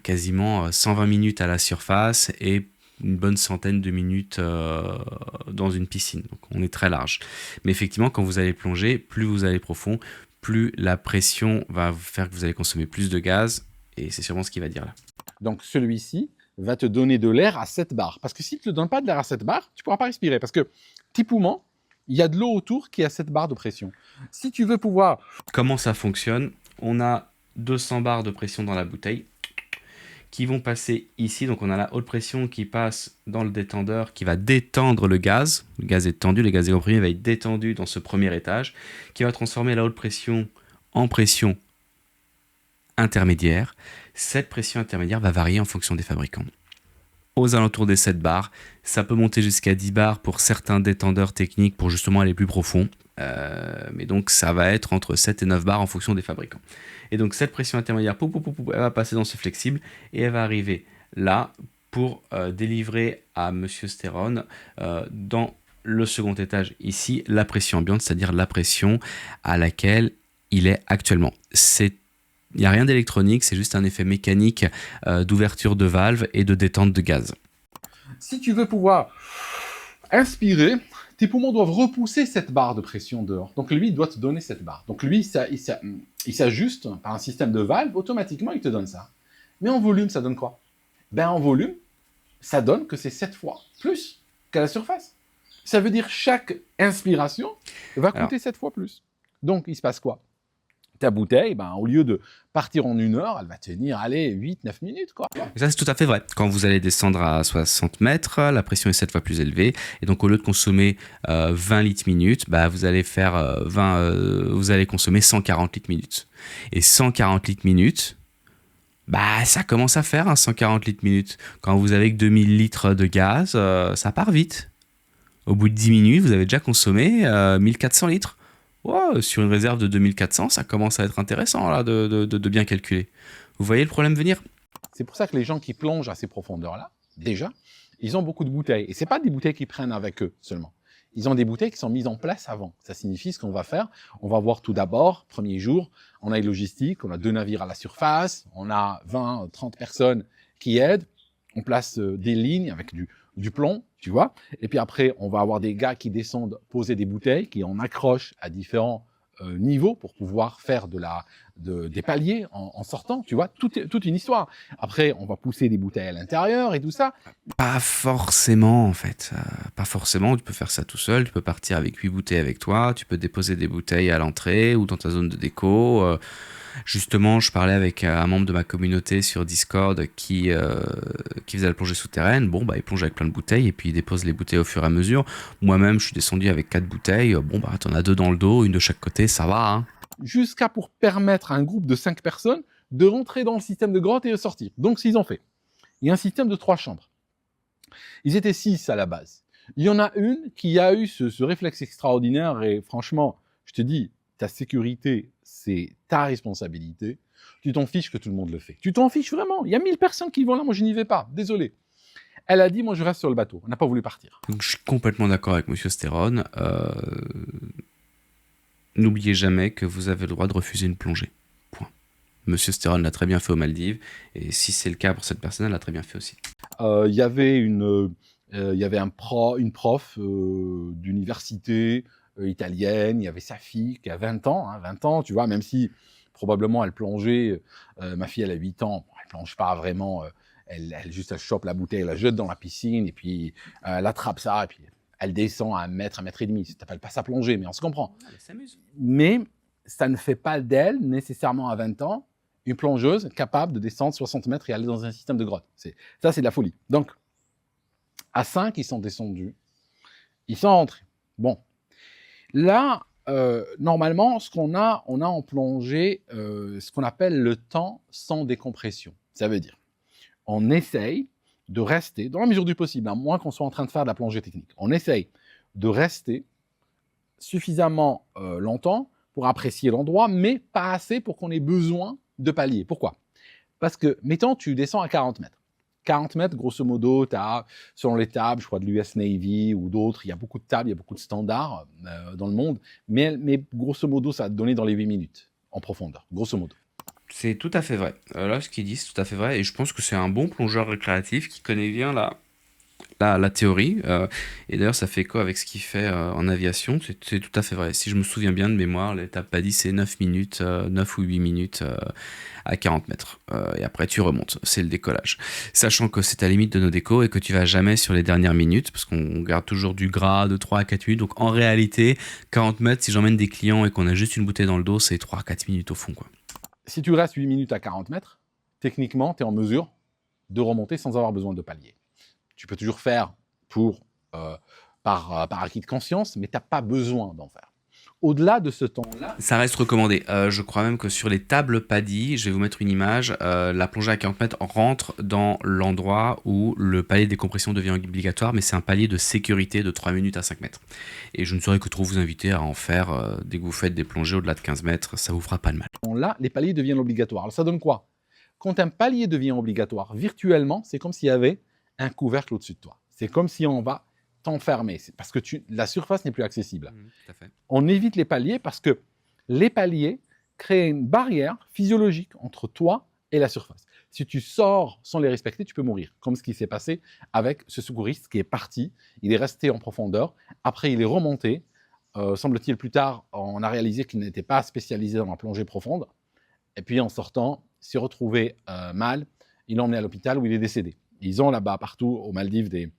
quasiment 120 minutes à la surface et une bonne centaine de minutes dans une piscine. Donc on est très large. Mais effectivement, quand vous allez plonger, plus vous allez profond, plus la pression va faire que vous allez consommer plus de gaz. Et c'est sûrement ce qu'il va dire là. Donc celui-ci va te donner de l'air à 7 bars. Parce que s'il ne te donne pas de l'air à 7 bars, tu ne pourras pas respirer. Parce que, petit poumon, il y a de l'eau autour qui est à 7 bars de pression. Si tu veux pouvoir... Comment ça fonctionne? On a 200 bars de pression dans la bouteille qui vont passer ici. Donc on a la haute pression qui passe dans le détendeur qui va détendre le gaz. Le gaz est tendu, le gaz est comprimé, va être détendu dans ce premier étage qui va transformer la haute pression en pression intermédiaire. Cette pression intermédiaire va varier en fonction des fabricants. aux alentours des 7 bars. Ça peut monter jusqu'à 10 bars pour certains détendeurs techniques pour justement aller plus profond. Mais donc ça va être entre 7 et 9 bars en fonction des fabricants. Et donc cette pression intermédiaire, elle va passer dans ce flexible et elle va arriver là pour délivrer à Monsieur Stéron dans le second étage ici la pression ambiante, c'est-à-dire la pression à laquelle il est actuellement. Il n'y a rien d'électronique, c'est juste un effet mécanique d'ouverture de valve et de détente de gaz. Si tu veux pouvoir inspirer, tes poumons doivent repousser cette barre de pression dehors. Donc lui, il doit te donner cette barre. Donc lui, il s'ajuste par un système de valve, automatiquement, il te donne ça. Mais en volume, ça donne quoi? Ben en volume, ça donne que c'est 7 fois plus qu'à la surface. Ça veut dire chaque inspiration va coûter 7 fois plus. Donc, il se passe quoi? Ta bouteille, ben, au lieu de partir en 1 heure, elle va tenir, allez, 8-9 minutes, quoi. Et ça, c'est tout à fait vrai. Quand vous allez descendre à 60 mètres, la pression est 7 fois plus élevée. Et donc, au lieu de consommer 20 litres minute, bah, vous allez consommer 140 litres minute. Et 140 litres minute, bah, ça commence à faire 140 litres minute. Quand vous avez que 2000 litres de gaz, ça part vite. Au bout de 10 minutes, vous avez déjà consommé 1400 litres. Wow, sur une réserve de 2400, ça commence à être intéressant là, de bien calculer. Vous voyez le problème venir? C'est pour ça que les gens qui plongent à ces profondeurs-là, déjà, ils ont beaucoup de bouteilles. Et ce n'est pas des bouteilles qu'ils prennent avec eux seulement. Ils ont des bouteilles qui sont mises en place avant. Ça signifie ce qu'on va faire. On va voir tout d'abord, premier jour, on a une logistique, on a 2 navires à la surface, on a 20, 30 personnes qui aident. On place des lignes avec du plomb, tu vois. Et puis après, on va avoir des gars qui descendent poser des bouteilles, qui en accrochent à différents niveaux pour pouvoir faire des paliers en sortant, tu vois. Toute une histoire. Après, on va pousser des bouteilles à l'intérieur et tout ça. Pas forcément, en fait. Pas forcément. Tu peux faire ça tout seul. Tu peux partir avec 8 bouteilles avec toi. Tu peux déposer des bouteilles à l'entrée ou dans ta zone de déco. Justement, je parlais avec un membre de ma communauté sur Discord qui faisait la plongée souterraine. Bon, bah, il plonge avec plein de bouteilles et puis il dépose les bouteilles au fur et à mesure. Moi-même, je suis descendu avec 4 bouteilles. Bon, bah, t'en as 2 dans le dos, une de chaque côté, ça va, hein. Jusqu'à pour permettre à un groupe de 5 personnes de rentrer dans le système de grotte et de sortir. Donc, s'ils ont fait. Il y a un système de 3 chambres. Ils étaient 6 à la base. Il y en a une qui a eu ce réflexe extraordinaire et franchement, je te dis, ta sécurité, c'est ta responsabilité. Tu t'en fiches que tout le monde le fait. Tu t'en fiches vraiment. Il y a 1000 personnes qui vont là, moi je n'y vais pas. Désolé. Elle a dit, moi je reste sur le bateau. On n'a pas voulu partir. Donc, je suis complètement d'accord avec Monsieur Stéron. N'oubliez jamais que vous avez le droit de refuser une plongée. Point. Monsieur Stéron l'a très bien fait aux Maldives. Et si c'est le cas pour cette personne, elle l'a très bien fait aussi. Il y avait une prof d'université italienne, il y avait sa fille qui a 20 ans, tu vois, même si probablement elle plongeait, ma fille elle a 8 ans, elle plonge pas vraiment, elle chope la bouteille, elle la jette dans la piscine, et puis elle attrape ça, et puis elle descend à 1 mètre, 1,5 m, ça s'appelle pas ça plonger, mais on se comprend. Elle s'amuse. Mais ça ne fait pas d'elle, nécessairement à 20 ans, une plongeuse capable de descendre 60 mètres et aller dans un système de grotte. Ça, c'est de la folie. Donc, à 5, ils sont descendus. Ils sont rentrés. Bon. Là, normalement, on a en plongée ce qu'on appelle le temps sans décompression. Ça veut dire, on essaye de rester, dans la mesure du possible, à moins qu'on soit en train de faire de la plongée technique, on essaye de rester suffisamment longtemps pour apprécier l'endroit, mais pas assez pour qu'on ait besoin de palier. Pourquoi? Parce que, mettons, tu descends à 40 mètres. 40 mètres, grosso modo, tu as, selon les tables, je crois de l'US Navy ou d'autres, il y a beaucoup de tables, il y a beaucoup de standards dans le monde, mais grosso modo, ça va te donner dans les 8 minutes, en profondeur, grosso modo. C'est tout à fait vrai. Là, ce qu'il dit, c'est tout à fait vrai. Et je pense que c'est un bon plongeur récréatif qui connaît bien la théorie. Et d'ailleurs, ça fait écho avec ce qu'il fait en aviation. C'est tout à fait vrai. Si je me souviens bien de mémoire, l'étape PADI, c'est 9 minutes, 9 ou 8 minutes à 40 mètres. Et après, tu remontes. C'est le décollage. Sachant que c'est à la limite de nos décos et que tu vas jamais sur les dernières minutes, parce qu'on garde toujours du gras de 3 à 4 minutes. Donc, en réalité, 40 mètres, si j'emmène des clients et qu'on a juste une bouteille dans le dos, c'est 3 à 4 minutes au fond, quoi. Si tu restes 8 minutes à 40 mètres, techniquement, tu es en mesure de remonter sans avoir besoin de palier. Tu peux toujours faire par acquis de conscience, mais tu n'as pas besoin d'en faire. Au-delà de ce temps-là, Ça reste recommandé. Je crois même que sur les tables PADI, je vais vous mettre une image, la plongée à 40 mètres rentre dans l'endroit où le palier de décompression devient obligatoire, mais c'est un palier de sécurité de 3 minutes à 5 mètres. Et je ne saurais que trop vous inviter à en faire dès que vous faites des plongées au-delà de 15 mètres, ça vous fera pas de mal. les paliers deviennent obligatoires. Alors ça donne quoi? Quand un palier devient obligatoire, virtuellement, c'est comme s'il y avait un couvercle au-dessus de toi. C'est comme si on va t'enfermer. C'est parce que la surface n'est plus accessible. Tout à fait. On évite les paliers parce que les paliers créent une barrière physiologique entre toi et la surface. Si tu sors sans les respecter, tu peux mourir, comme ce qui s'est passé avec ce secouriste qui est parti. Il est resté en profondeur. Après, il est remonté. Semble-t-il, plus tard, on a réalisé qu'il n'était pas spécialisé dans la plongée profonde. Et puis, en sortant, il s'est retrouvé mal. Ils l'ont emmené à l'hôpital où il est décédé. Ils ont là-bas, partout aux Maldives, des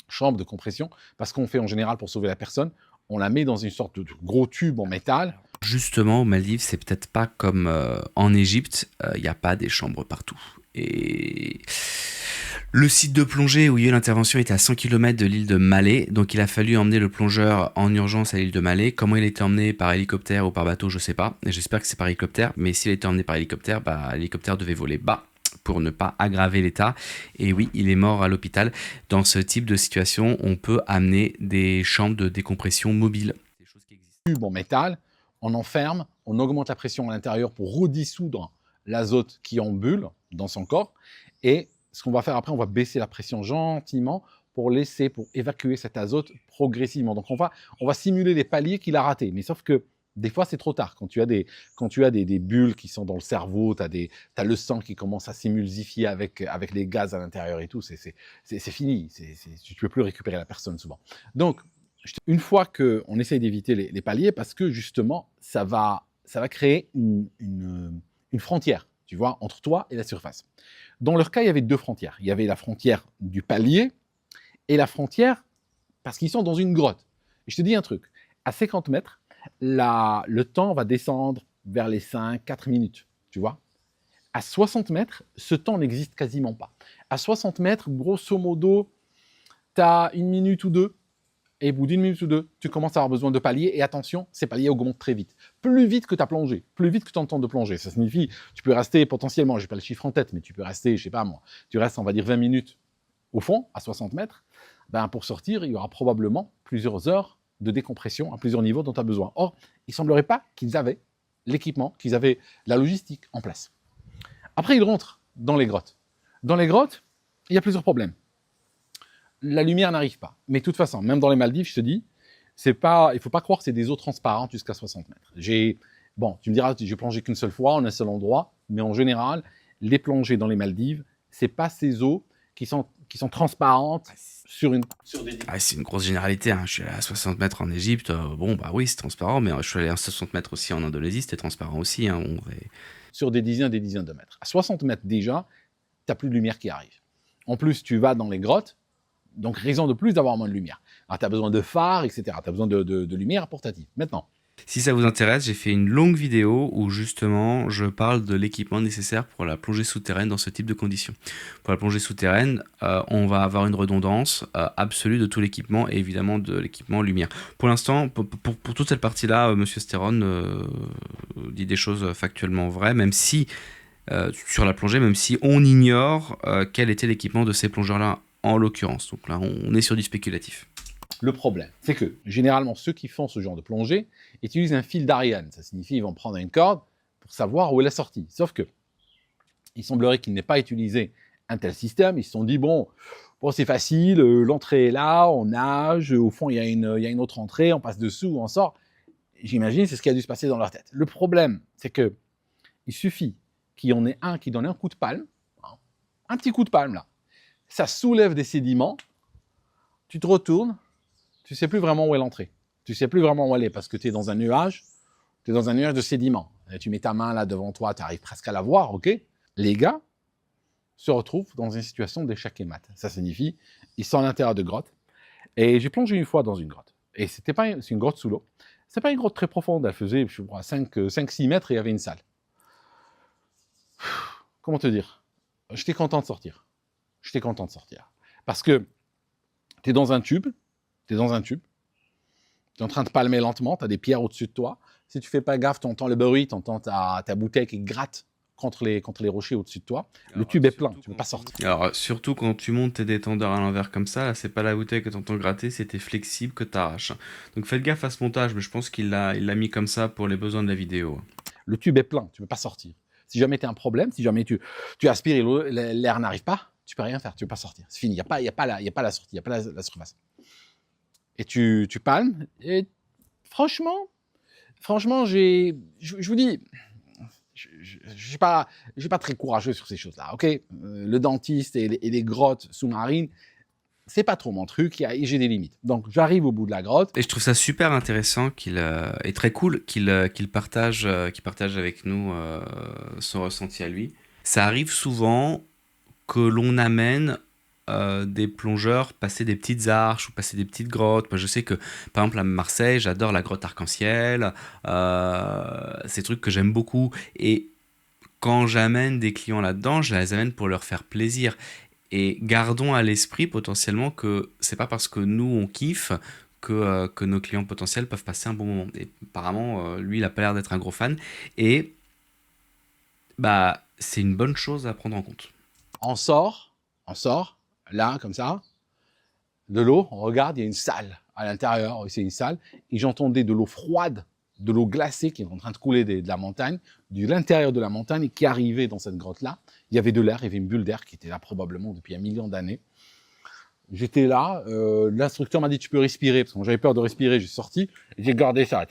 chambres de compression, parce qu'on fait en général pour sauver la personne, on la met dans une sorte de gros tube en métal. Justement, aux Maldives, c'est peut-être pas comme en Égypte, il n'y a pas des chambres partout. Et le site de plongée où il y a eu l'intervention était à 100 km de l'île de Malé, donc il a fallu emmener le plongeur en urgence à l'île de Malé. Comment il a été emmené, par hélicoptère ou par bateau, je sais pas. Et j'espère que c'est par hélicoptère, mais s'il a été emmené par hélicoptère, l'hélicoptère devait voler bas pour ne pas aggraver l'état. Et oui, il est mort à l'hôpital. Dans ce type de situation, on peut amener des chambres de décompression mobiles. Des choses qui existent. Tube en métal, on enferme, on augmente la pression à l'intérieur pour redissoudre l'azote qui est en bulle dans son corps. Et ce qu'on va faire après, on va baisser la pression gentiment pour évacuer cet azote progressivement. Donc on va simuler les paliers qu'il a ratés. Mais sauf que des fois, c'est trop tard. Quand tu as des bulles qui sont dans le cerveau, tu as le sang qui commence à s'émulsifier avec les gaz à l'intérieur et tout, c'est fini. Tu ne peux plus récupérer la personne souvent. Donc, une fois qu'on essaye d'éviter les paliers, parce que justement, ça va créer une frontière, tu vois, entre toi et la surface. Dans leur cas, il y avait deux frontières. Il y avait la frontière du palier et la frontière parce qu'ils sont dans une grotte. Et je te dis un truc, à 50 mètres, le temps va descendre vers les 5-4 minutes, tu vois. À 60 mètres, ce temps n'existe quasiment pas. À 60 mètres, grosso modo, tu as une minute ou deux, et au bout d'une minute ou deux, tu commences à avoir besoin de paliers, et attention, ces paliers augmentent très vite. Plus vite que tu as plongé, plus vite que tu as le temps de plonger. Ça signifie, tu peux rester potentiellement, je n'ai pas le chiffre en tête, mais tu peux rester, je sais pas moi, tu restes, on va dire, 20 minutes au fond, à 60 mètres, pour sortir, il y aura probablement plusieurs heures de décompression à plusieurs niveaux dont tu as besoin. Or, il ne semblerait pas qu'ils avaient l'équipement, qu'ils avaient la logistique en place. Après, ils rentrent dans les grottes. Dans les grottes, il y a plusieurs problèmes. La lumière n'arrive pas. Mais de toute façon, même dans les Maldives, je te dis, il ne faut pas croire que c'est des eaux transparentes jusqu'à 60 mètres. Tu me diras, j'ai plongé qu'une seule fois en un seul endroit, mais en général, les plongées dans les Maldives, ce n'est pas ces eaux qui sont transparentes sur des... C'est une grosse généralité, hein. Je suis allé à 60 mètres en Égypte, oui, c'est transparent, mais je suis allé à 60 mètres aussi en Indonésie, c'était transparent aussi. Hein. Sur des dizaines de mètres. À 60 mètres déjà, tu n'as plus de lumière qui arrive. En plus, tu vas dans les grottes, donc raison de plus d'avoir moins de lumière. Alors, tu as besoin de phares, etc. Tu as besoin de lumière portative. Maintenant, si ça vous intéresse, j'ai fait une longue vidéo où justement je parle de l'équipement nécessaire pour la plongée souterraine dans ce type de conditions. Pour la plongée souterraine, on va avoir une redondance absolue de tout l'équipement et évidemment de l'équipement lumière. Pour l'instant, pour toute cette partie-là, Monsieur Stéron dit des choses factuellement vraies, même si sur la plongée, même si on ignore quel était l'équipement de ces plongeurs-là en l'occurrence. Donc là, on est sur du spéculatif. Le problème, c'est que généralement, ceux qui font ce genre de plongée utilisent un fil d'Ariane. Ça signifie qu'ils vont prendre une corde pour savoir où est la sortie. Sauf que il semblerait qu'ils n'aient pas utilisé un tel système. Ils se sont dit, bon c'est facile, l'entrée est là, on nage, au fond, il y a une autre entrée, on passe dessous, on sort. J'imagine, c'est ce qui a dû se passer dans leur tête. Le problème, c'est que il suffit qu'il y en ait un qui donne un coup de palme, un petit coup de palme là. Ça soulève des sédiments, tu te retournes, tu ne sais plus vraiment où est l'entrée. Tu ne sais plus vraiment où elle est parce que tu es dans un nuage. Tu es dans un nuage de sédiments. Et tu mets ta main là devant toi, tu arrives presque à la voir, ok? Les gars se retrouvent dans une situation d'échec et mat. Ça signifie, ils sont à l'intérieur de grottes. Et j'ai plongé une fois dans une grotte. Et c'est une grotte sous l'eau. C'est pas une grotte très profonde. Elle faisait, je crois, 5-6 mètres et il y avait une salle. Comment te dire? J'étais content de sortir. Parce que tu es dans un tube, Tu es en train de palmer lentement, tu as des pierres au-dessus de toi. Si tu fais pas gaffe, tu entends le bruit, tu entends ta bouteille qui gratte contre les rochers au-dessus de toi. Le tube est plein, tu ne peux pas sortir. Alors, surtout quand tu montes tes détendeurs à l'envers comme ça, là, c'est pas la bouteille que tu entends gratter, c'est tes flexibles que tu arraches. Donc faites gaffe à ce montage, mais je pense qu'il l'a mis comme ça pour les besoins de la vidéo. Le tube est plein, tu ne peux pas sortir. Si jamais tu as un problème, si jamais tu aspires et l'air n'arrive pas, tu peux rien faire, tu ne peux pas sortir. C'est fini, il n'y a pas la sortie, il n'y a pas la surface. Et tu palmes, et franchement, je vous dis, je ne suis pas très courageux sur ces choses-là, ok. Le dentiste et les grottes sous-marines, c'est pas trop mon truc, et j'ai des limites. Donc j'arrive au bout de la grotte. Et je trouve ça super intéressant et très cool qu'il partage avec nous son ressenti à lui. Ça arrive souvent que l'on amène des plongeurs passer des petites arches ou passer des petites grottes. Moi, je sais que, par exemple, à Marseille, j'adore la grotte arc-en-ciel. C'est des trucs que j'aime beaucoup. Et quand j'amène des clients là-dedans, je les amène pour leur faire plaisir. Et gardons à l'esprit potentiellement que c'est pas parce que nous, on kiffe que nos clients potentiels peuvent passer un bon moment. Et apparemment, lui, il a pas l'air d'être un gros fan. Et bah, c'est une bonne chose à prendre en compte. On sort, là, comme ça, de l'eau, on regarde, il y a une salle à l'intérieur, c'est une salle, et j'entendais de l'eau froide, de l'eau glacée qui est en train de couler de la montagne, de l'intérieur de la montagne, et qui arrivait dans cette grotte-là. Il y avait de l'air, il y avait une bulle d'air qui était là probablement depuis 1 million d'années. J'étais là, l'instructeur m'a dit tu peux respirer, parce que j'avais peur de respirer, j'ai sorti, et j'ai gardé ça.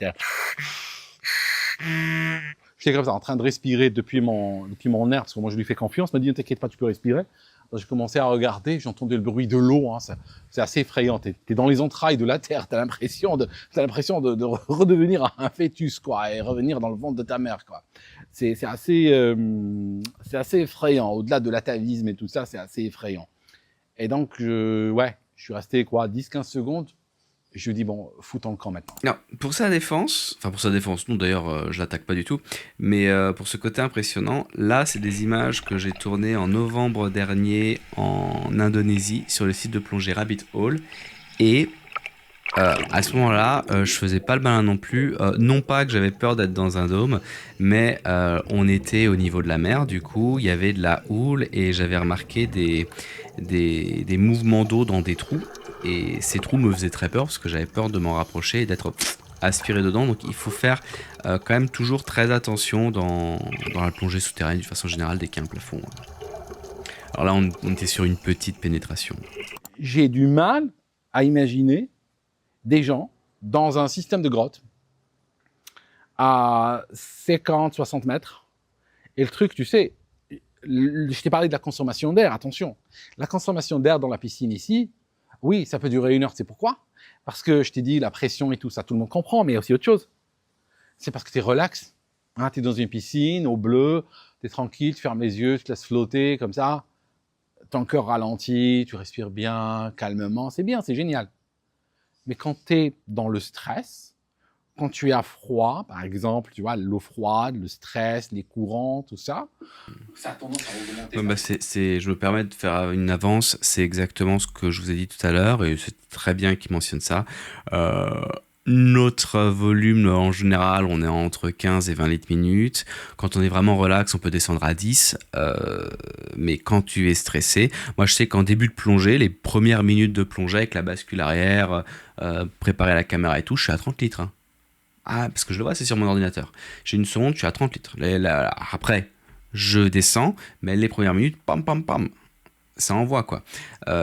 J'étais comme ça, en train de respirer depuis mon air, parce que moi je lui fais confiance, il m'a dit ne t'inquiète pas, tu peux respirer. J'ai commencé à regarder, j'entendais le bruit de l'eau, hein, c'est assez effrayant, t'es dans les entrailles de la terre, t'as l'impression de redevenir un fœtus, quoi, et revenir dans le ventre de ta mère, quoi. C'est assez effrayant, au-delà de l'atavisme et tout ça, c'est assez effrayant. Et donc, je suis resté, 10-15 secondes, et je lui dis, bon, foutons le camp maintenant. Non, pour sa défense, non d'ailleurs, je l'attaque pas du tout, mais pour ce côté impressionnant, là, c'est des images que j'ai tournées en novembre dernier en Indonésie, sur le site de plongée Rabbit Hole, et à ce moment-là, je faisais pas le malin non plus, non pas que j'avais peur d'être dans un dôme, mais on était au niveau de la mer, du coup, il y avait de la houle, et j'avais remarqué des mouvements d'eau dans des trous, et ces trous me faisaient très peur parce que j'avais peur de m'en rapprocher et d'être aspiré dedans. Donc il faut faire quand même toujours très attention dans la plongée souterraine, de façon générale, dès qu'il y a un plafond. Alors là, on était sur une petite pénétration. J'ai du mal à imaginer des gens dans un système de grotte à 50-60 mètres. Et le truc, tu sais, je t'ai parlé de la consommation d'air, attention. La consommation d'air dans la piscine ici, oui, ça peut durer 1 heure, c'est pourquoi? Parce que je t'ai dit, la pression et tout ça, tout le monde comprend, mais il y a aussi autre chose. C'est parce que tu es relax. Hein, tu es dans une piscine, au bleu, tu es tranquille, tu fermes les yeux, tu te laisses flotter comme ça. Ton cœur ralentit, tu respires bien, calmement. C'est bien, c'est génial. Mais quand tu es dans le stress, quand tu es à froid, par exemple, tu vois, l'eau froide, le stress, les courants, tout ça, ça a tendance à augmenter. Je me permets de faire une avance, c'est exactement ce que je vous ai dit tout à l'heure, et c'est très bien qu'il mentionne ça. Notre volume, en général, on est entre 15 et 20 litres minutes. Quand on est vraiment relax, on peut descendre à 10. Mais quand tu es stressé, moi je sais qu'en début de plongée, les premières minutes de plongée avec la bascule arrière, préparer la caméra et tout, je suis à 30 litres. Hein. Ah, parce que je le vois, c'est sur mon ordinateur. J'ai une sonde, je suis à 30 litres. Après, je descends, mais les premières minutes, pam, pam, pam. Ça envoie, quoi.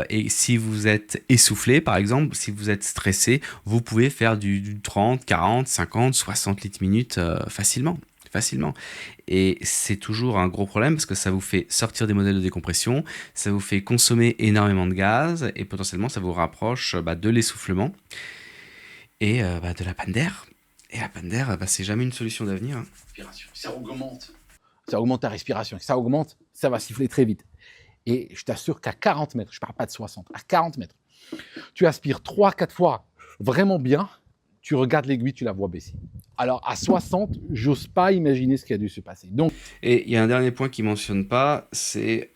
Et si vous êtes essoufflé, par exemple, si vous êtes stressé, vous pouvez faire du 30, 40, 50, 60 litres minutes facilement. Et c'est toujours un gros problème parce que ça vous fait sortir des modèles de décompression, ça vous fait consommer énormément de gaz et potentiellement ça vous rapproche de l'essoufflement et de la panne d'air. Et la panne d'air, c'est jamais une solution d'avenir. Hein. Ça augmente. Ça augmente ta respiration. Ça augmente, ça va siffler très vite. Et je t'assure qu'à 40 mètres, je ne parle pas de 60, à 40 mètres, tu aspires 3-4 fois vraiment bien, tu regardes l'aiguille, tu la vois baisser. Alors, à 60, j'ose pas imaginer ce qui a dû se passer. Donc, Et il y a un dernier point qu'il ne mentionne pas, c'est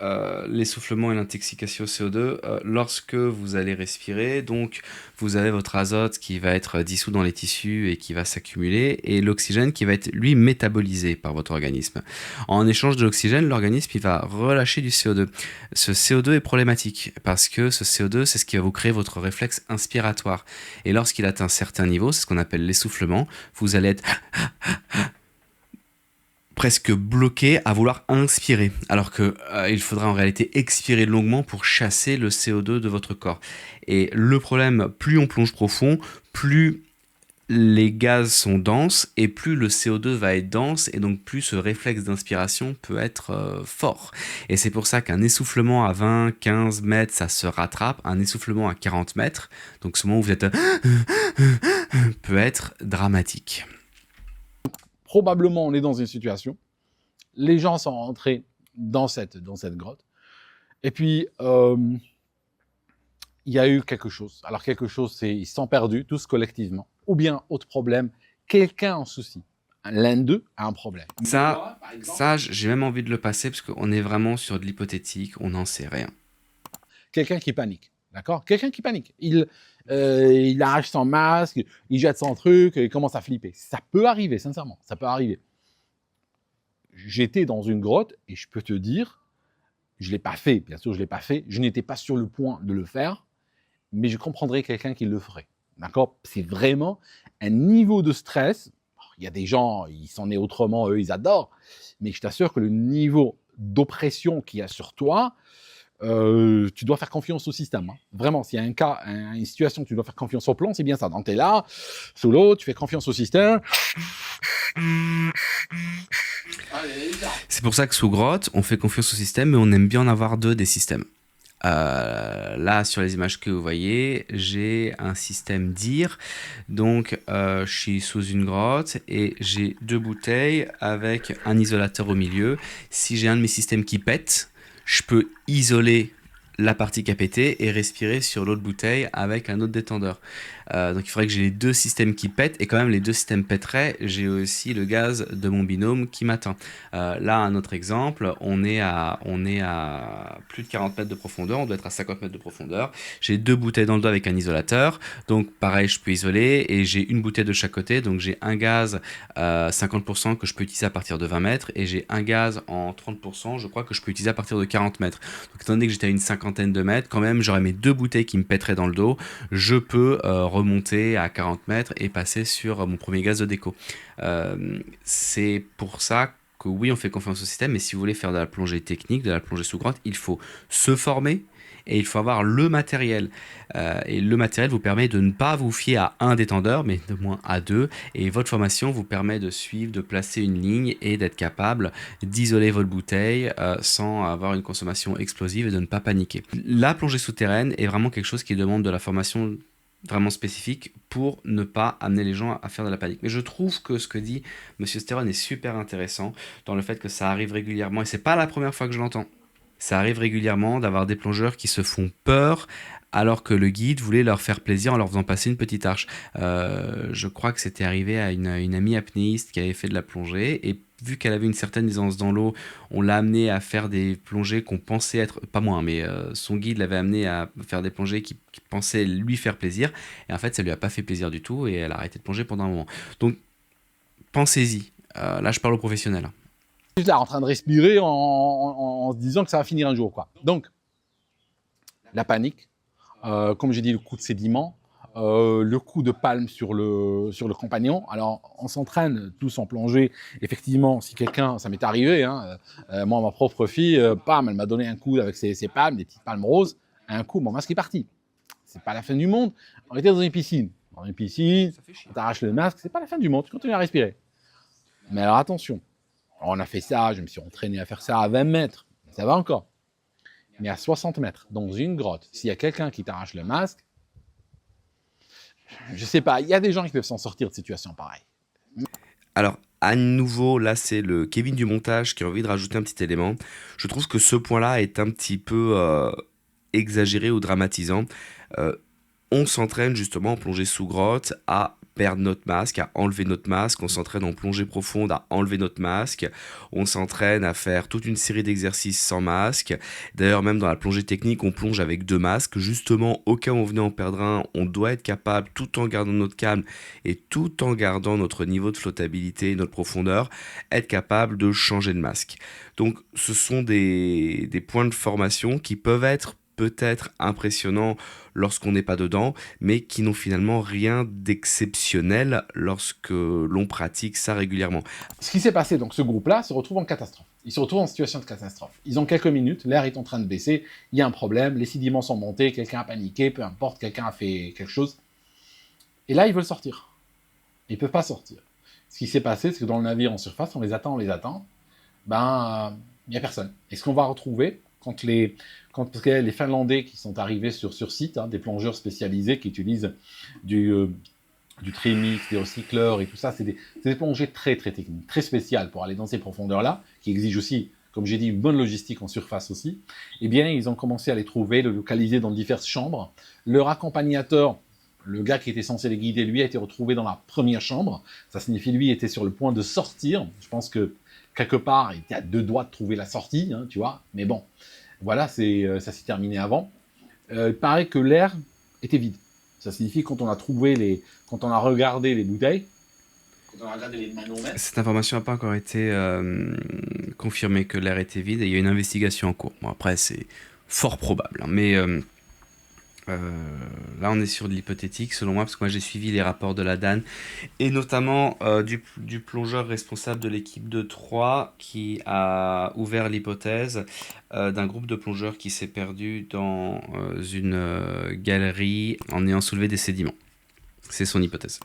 l'essoufflement et l'intoxication au CO2. Lorsque vous allez respirer, donc vous avez votre azote qui va être dissous dans les tissus et qui va s'accumuler, et l'oxygène qui va être, lui, métabolisé par votre organisme. En échange de l'oxygène, l'organisme il va relâcher du CO2. Ce CO2 est problématique parce que ce CO2, c'est ce qui va vous créer votre réflexe inspiratoire. Et lorsqu'il atteint un certain niveau, c'est ce qu'on appelle l'essoufflement, vous allez être presque bloqué à vouloir inspirer, alors que il faudra en réalité expirer longuement pour chasser le CO2 de votre corps. Et le problème, plus on plonge profond, plus les gaz sont denses et plus le CO2 va être dense et donc plus ce réflexe d'inspiration peut être fort. Et c'est pour ça qu'un essoufflement à 20, 15 mètres, ça se rattrape. Un essoufflement à 40 mètres, donc ce moment où vous êtes peut être dramatique. probablement, on est dans une situation. Les gens sont rentrés dans cette grotte. Et puis, il y a eu quelque chose. Alors, quelque chose, c'est ils se sont perdus, tous collectivement. Ou bien, autre problème, quelqu'un en souci. L'un d'eux a un problème. Ça, j'ai même envie de le passer parce qu'on est vraiment sur de l'hypothétique, on n'en sait rien. Quelqu'un qui panique. D'accord? Quelqu'un qui panique. Il arrache son masque, il jette son truc, il commence à flipper. Ça peut arriver, sincèrement. Ça peut arriver. J'étais dans une grotte et je peux te dire, je ne l'ai pas fait, bien sûr, je ne l'ai pas fait. Je n'étais pas sur le point de le faire, mais je comprendrais quelqu'un qui le ferait. D'accord? C'est vraiment un niveau de stress. Il y a des gens, ils s'en est autrement, eux, ils adorent. Mais je t'assure que le niveau d'oppression qu'il y a sur toi, tu dois faire confiance au système. Hein. Vraiment, s'il y a un cas, une situation où tu dois faire confiance au plan, c'est bien ça. Donc, tu es là, sous l'eau, tu fais confiance au système. C'est pour ça que sous grotte, on fait confiance au système, mais on aime bien en avoir deux des systèmes. Là, sur les images que vous voyez, j'ai un système DIR. Donc, je suis sous une grotte et j'ai deux bouteilles avec un isolateur au milieu. Si j'ai un de mes systèmes qui pète, je peux isoler la partie qui a pété et respirer sur l'autre bouteille avec un autre détendeur. Donc il faudrait que j'ai les deux systèmes qui pètent et quand même les deux systèmes pèteraient, j'ai aussi le gaz de mon binôme qui m'atteint. Là un autre exemple, on est à plus de 40 mètres de profondeur, on doit être à 50 mètres de profondeur. J'ai deux bouteilles dans le dos avec un isolateur, donc pareil je peux isoler et j'ai une bouteille de chaque côté, donc j'ai un gaz 50% que je peux utiliser à partir de 20 mètres et j'ai un gaz en 30% je crois que je peux utiliser à partir de 40 mètres. Donc étant donné que j'étais à une cinquantaine de mètres, quand même j'aurais mes deux bouteilles qui me pèteraient dans le dos, je peux remonter à 40 mètres et passer sur mon premier gaz de déco. C'est pour ça que oui, on fait confiance au système, mais si vous voulez faire de la plongée technique, de la plongée sous grotte, il faut se former et il faut avoir le matériel. Et le matériel vous permet de ne pas vous fier à un détendeur, mais de moins à deux. Et votre formation vous permet de suivre, de placer une ligne et d'être capable d'isoler votre bouteille sans avoir une consommation explosive et de ne pas paniquer. La plongée souterraine est vraiment quelque chose qui demande de la formation vraiment spécifique pour ne pas amener les gens à faire de la panique. Mais je trouve que ce que dit Monsieur Stéron est super intéressant dans le fait que ça arrive régulièrement, et c'est pas la première fois que je l'entends. Ça arrive régulièrement d'avoir des plongeurs qui se font peur alors que le guide voulait leur faire plaisir en leur faisant passer une petite arche. Je crois que c'était arrivé à une amie apnéiste qui avait fait de la plongée, et vu qu'elle avait une certaine aisance dans l'eau, on l'a amenée à faire des plongées qu'on pensait être, pas moi, mais son guide l'avait amenée à faire des plongées qui pensaient lui faire plaisir, et en fait ça lui a pas fait plaisir du tout, et elle a arrêté de plonger pendant un moment. Donc pensez-y, là je parle aux professionnels. Juste là, en train de respirer en se disant que ça va finir un jour, quoi. Donc, la panique, comme j'ai dit, le coup de sédiment, le coup de palme sur le compagnon. Alors, on s'entraîne tous en plongée. Effectivement, si quelqu'un, ça m'est arrivé, hein, moi, ma propre fille, pam, elle m'a donné un coup avec ses palmes, des petites palmes roses. Un coup, mon masque est parti. C'est pas la fin du monde. On était dans une piscine. Dans une piscine, on t'arrache le masque, c'est pas la fin du monde. Tu continues à respirer. Mais alors, attention. On a fait ça, je me suis entraîné à faire ça à 20 mètres. Ça va encore. Mais à 60 mètres, dans une grotte, s'il y a quelqu'un qui t'arrache le masque, je sais pas, il y a des gens qui peuvent s'en sortir de situations pareilles. Alors, à nouveau, là, c'est le Kevin du montage qui a envie de rajouter un petit élément. Je trouve que ce point-là est un petit peu exagéré ou dramatisant. On s'entraîne justement en plongée sous grotte à perdre notre masque, à enlever notre masque, on s'entraîne en plongée profonde à enlever notre masque, on s'entraîne à faire toute une série d'exercices sans masque. D'ailleurs, même dans la plongée technique, on plonge avec 2 masques, justement au cas où on venait en perdre un, on doit être capable, tout en gardant notre calme et tout en gardant notre niveau de flottabilité et notre profondeur, être capable de changer de masque. Donc ce sont des points de formation qui peuvent être peut-être impressionnants lorsqu'on n'est pas dedans, mais qui n'ont finalement rien d'exceptionnel lorsque l'on pratique ça régulièrement. Ce qui s'est passé, donc ce groupe-là se retrouve en catastrophe. Ils se retrouvent en situation de catastrophe. Ils ont quelques minutes, l'air est en train de baisser, il y a un problème, les sédiments sont montés, quelqu'un a paniqué, peu importe, quelqu'un a fait quelque chose. Et là, ils veulent sortir. Ils ne peuvent pas sortir. Ce qui s'est passé, c'est que dans le navire en surface, on les attend, ben, il n'y a personne. Et ce qu'on va retrouver, parce que les Finlandais qui sont arrivés sur site, hein, des plongeurs spécialisés qui utilisent du trimix, des recycleurs et tout ça, c'est des plongées très très techniques, très spéciales pour aller dans ces profondeurs-là, qui exigent aussi, comme j'ai dit, une bonne logistique en surface aussi. Eh bien, ils ont commencé à les trouver, les localiser dans diverses chambres. Leur accompagnateur, le gars qui était censé les guider, lui, a été retrouvé dans la première chambre. Ça signifie, lui, était sur le point de sortir. Je pense que, quelque part, il était à 2 doigts de trouver la sortie, hein, tu vois. Mais bon, voilà, ça s'est terminé avant. Il paraît que l'air était vide. Ça signifie quand on a regardé les bouteilles, quand on a regardé les manomètres. Cette information n'a pas encore été confirmée que l'air était vide et il y a une investigation en cours. Bon, après, c'est fort probable, hein, mais là, on est sur de l'hypothétique, selon moi, parce que moi, j'ai suivi les rapports de la DAN, et notamment du plongeur responsable de l'équipe de 3 qui a ouvert l'hypothèse d'un groupe de plongeurs qui s'est perdu dans une galerie en ayant soulevé des sédiments. C'est son hypothèse.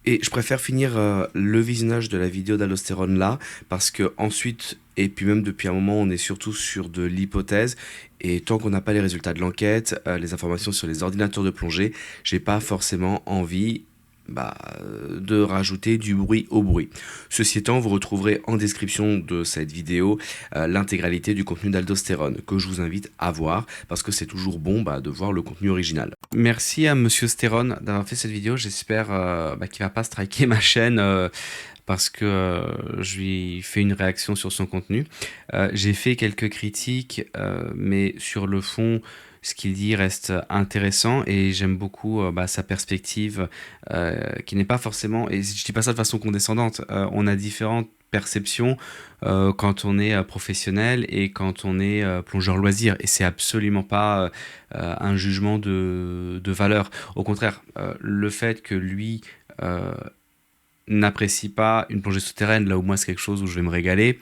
Et je préfère finir le visionnage de la vidéo d'Aldostérone là, parce que ensuite, et puis même depuis un moment, on est surtout sur de l'hypothèse, et tant qu'on n'a pas les résultats de l'enquête, les informations sur les ordinateurs de plongée, j'ai pas forcément envie de rajouter du bruit au bruit. Ceci étant, vous retrouverez en description de cette vidéo l'intégralité du contenu d'Aldostérone que je vous invite à voir parce que c'est toujours bon de voir le contenu original. Merci à Monsieur Stérone d'avoir fait cette vidéo. J'espère qu'il va pas striker ma chaîne parce que je lui fais une réaction sur son contenu. J'ai fait quelques critiques, mais sur le fond, ce qu'il dit reste intéressant et j'aime beaucoup sa perspective qui n'est pas forcément, et je dis pas ça de façon condescendante, on a différentes perceptions quand on est professionnel et quand on est plongeur loisir et c'est absolument pas un jugement de valeur. Au contraire, le fait que lui n'apprécie pas une plongée souterraine, là où moi c'est quelque chose où je vais me régaler,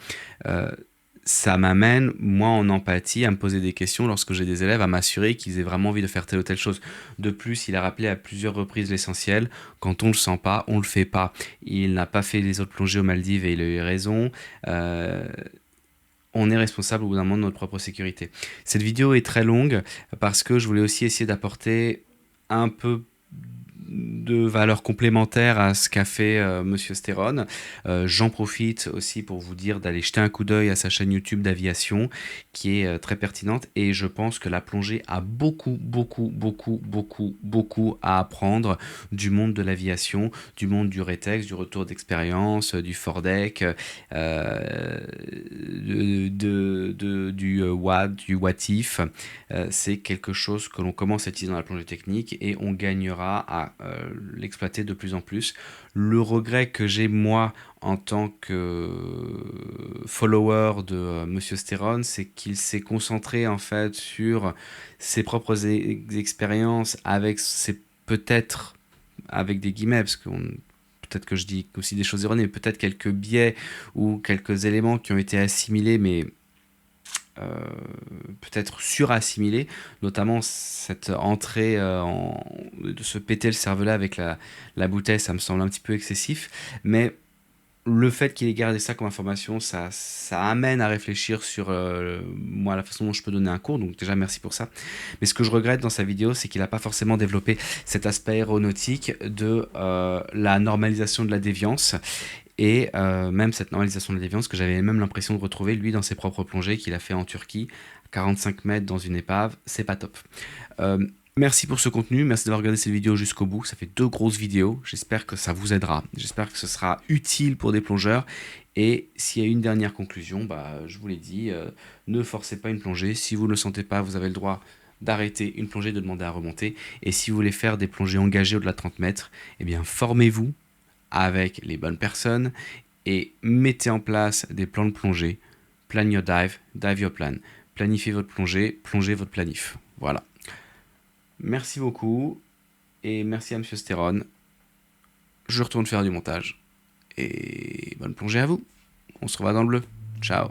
ça m'amène, moi, en empathie, à me poser des questions lorsque j'ai des élèves, à m'assurer qu'ils aient vraiment envie de faire telle ou telle chose. De plus, il a rappelé à plusieurs reprises l'essentiel, quand on le sent pas, on le fait pas. Il n'a pas fait les autres plongées aux Maldives et il a eu raison. On est responsable au bout d'un moment de notre propre sécurité. Cette vidéo est très longue parce que je voulais aussi essayer d'apporter un peu de valeur complémentaire à ce qu'a fait Monsieur Stérone. J'en profite aussi pour vous dire d'aller jeter un coup d'œil à sa chaîne YouTube d'aviation qui est très pertinente et je pense que la plongée a beaucoup à apprendre du monde de l'aviation, du monde du rétex, du retour d'expérience, du foredeck, du WAD, du WATIF. C'est quelque chose que l'on commence à utiliser dans la plongée technique et on gagnera à l'exploiter de plus en plus. Le regret que j'ai moi en tant que follower de Monsieur Stérone, c'est qu'il s'est concentré en fait sur ses propres expériences avec peut-être avec des guillemets parce que peut-être que je dis aussi des choses erronées, mais peut-être quelques biais ou quelques éléments qui ont été assimilés mais peut-être surassimilé, notamment cette entrée de se péter le cervelas avec la bouteille, ça me semble un petit peu excessif, mais le fait qu'il ait gardé ça comme information, ça amène à réfléchir sur moi, la façon dont je peux donner un cours, donc déjà merci pour ça. Mais ce que je regrette dans sa vidéo, c'est qu'il n'a pas forcément développé cet aspect aéronautique de la normalisation de la déviance, et même cette normalisation de la déviance que j'avais même l'impression de retrouver lui dans ses propres plongées qu'il a fait en Turquie, 45 mètres dans une épave, c'est pas top. Merci pour ce contenu, merci d'avoir regardé cette vidéo jusqu'au bout. Ça fait 2 grosses vidéos, j'espère que ça vous aidera. J'espère que ce sera utile pour des plongeurs. Et s'il y a une dernière conclusion, je vous l'ai dit, ne forcez pas une plongée. Si vous ne le sentez pas, vous avez le droit d'arrêter une plongée, de demander à remonter. Et si vous voulez faire des plongées engagées au-delà de 30 mètres, eh bien formez-vous avec les bonnes personnes et mettez en place des plans de plongée. Plan your dive, dive your plan. Planifiez votre plongée, plongez votre planif. Voilà. Merci beaucoup et merci à Monsieur Stéron. Je retourne faire du montage et bonne plongée à vous. On se revoit dans le bleu. Ciao.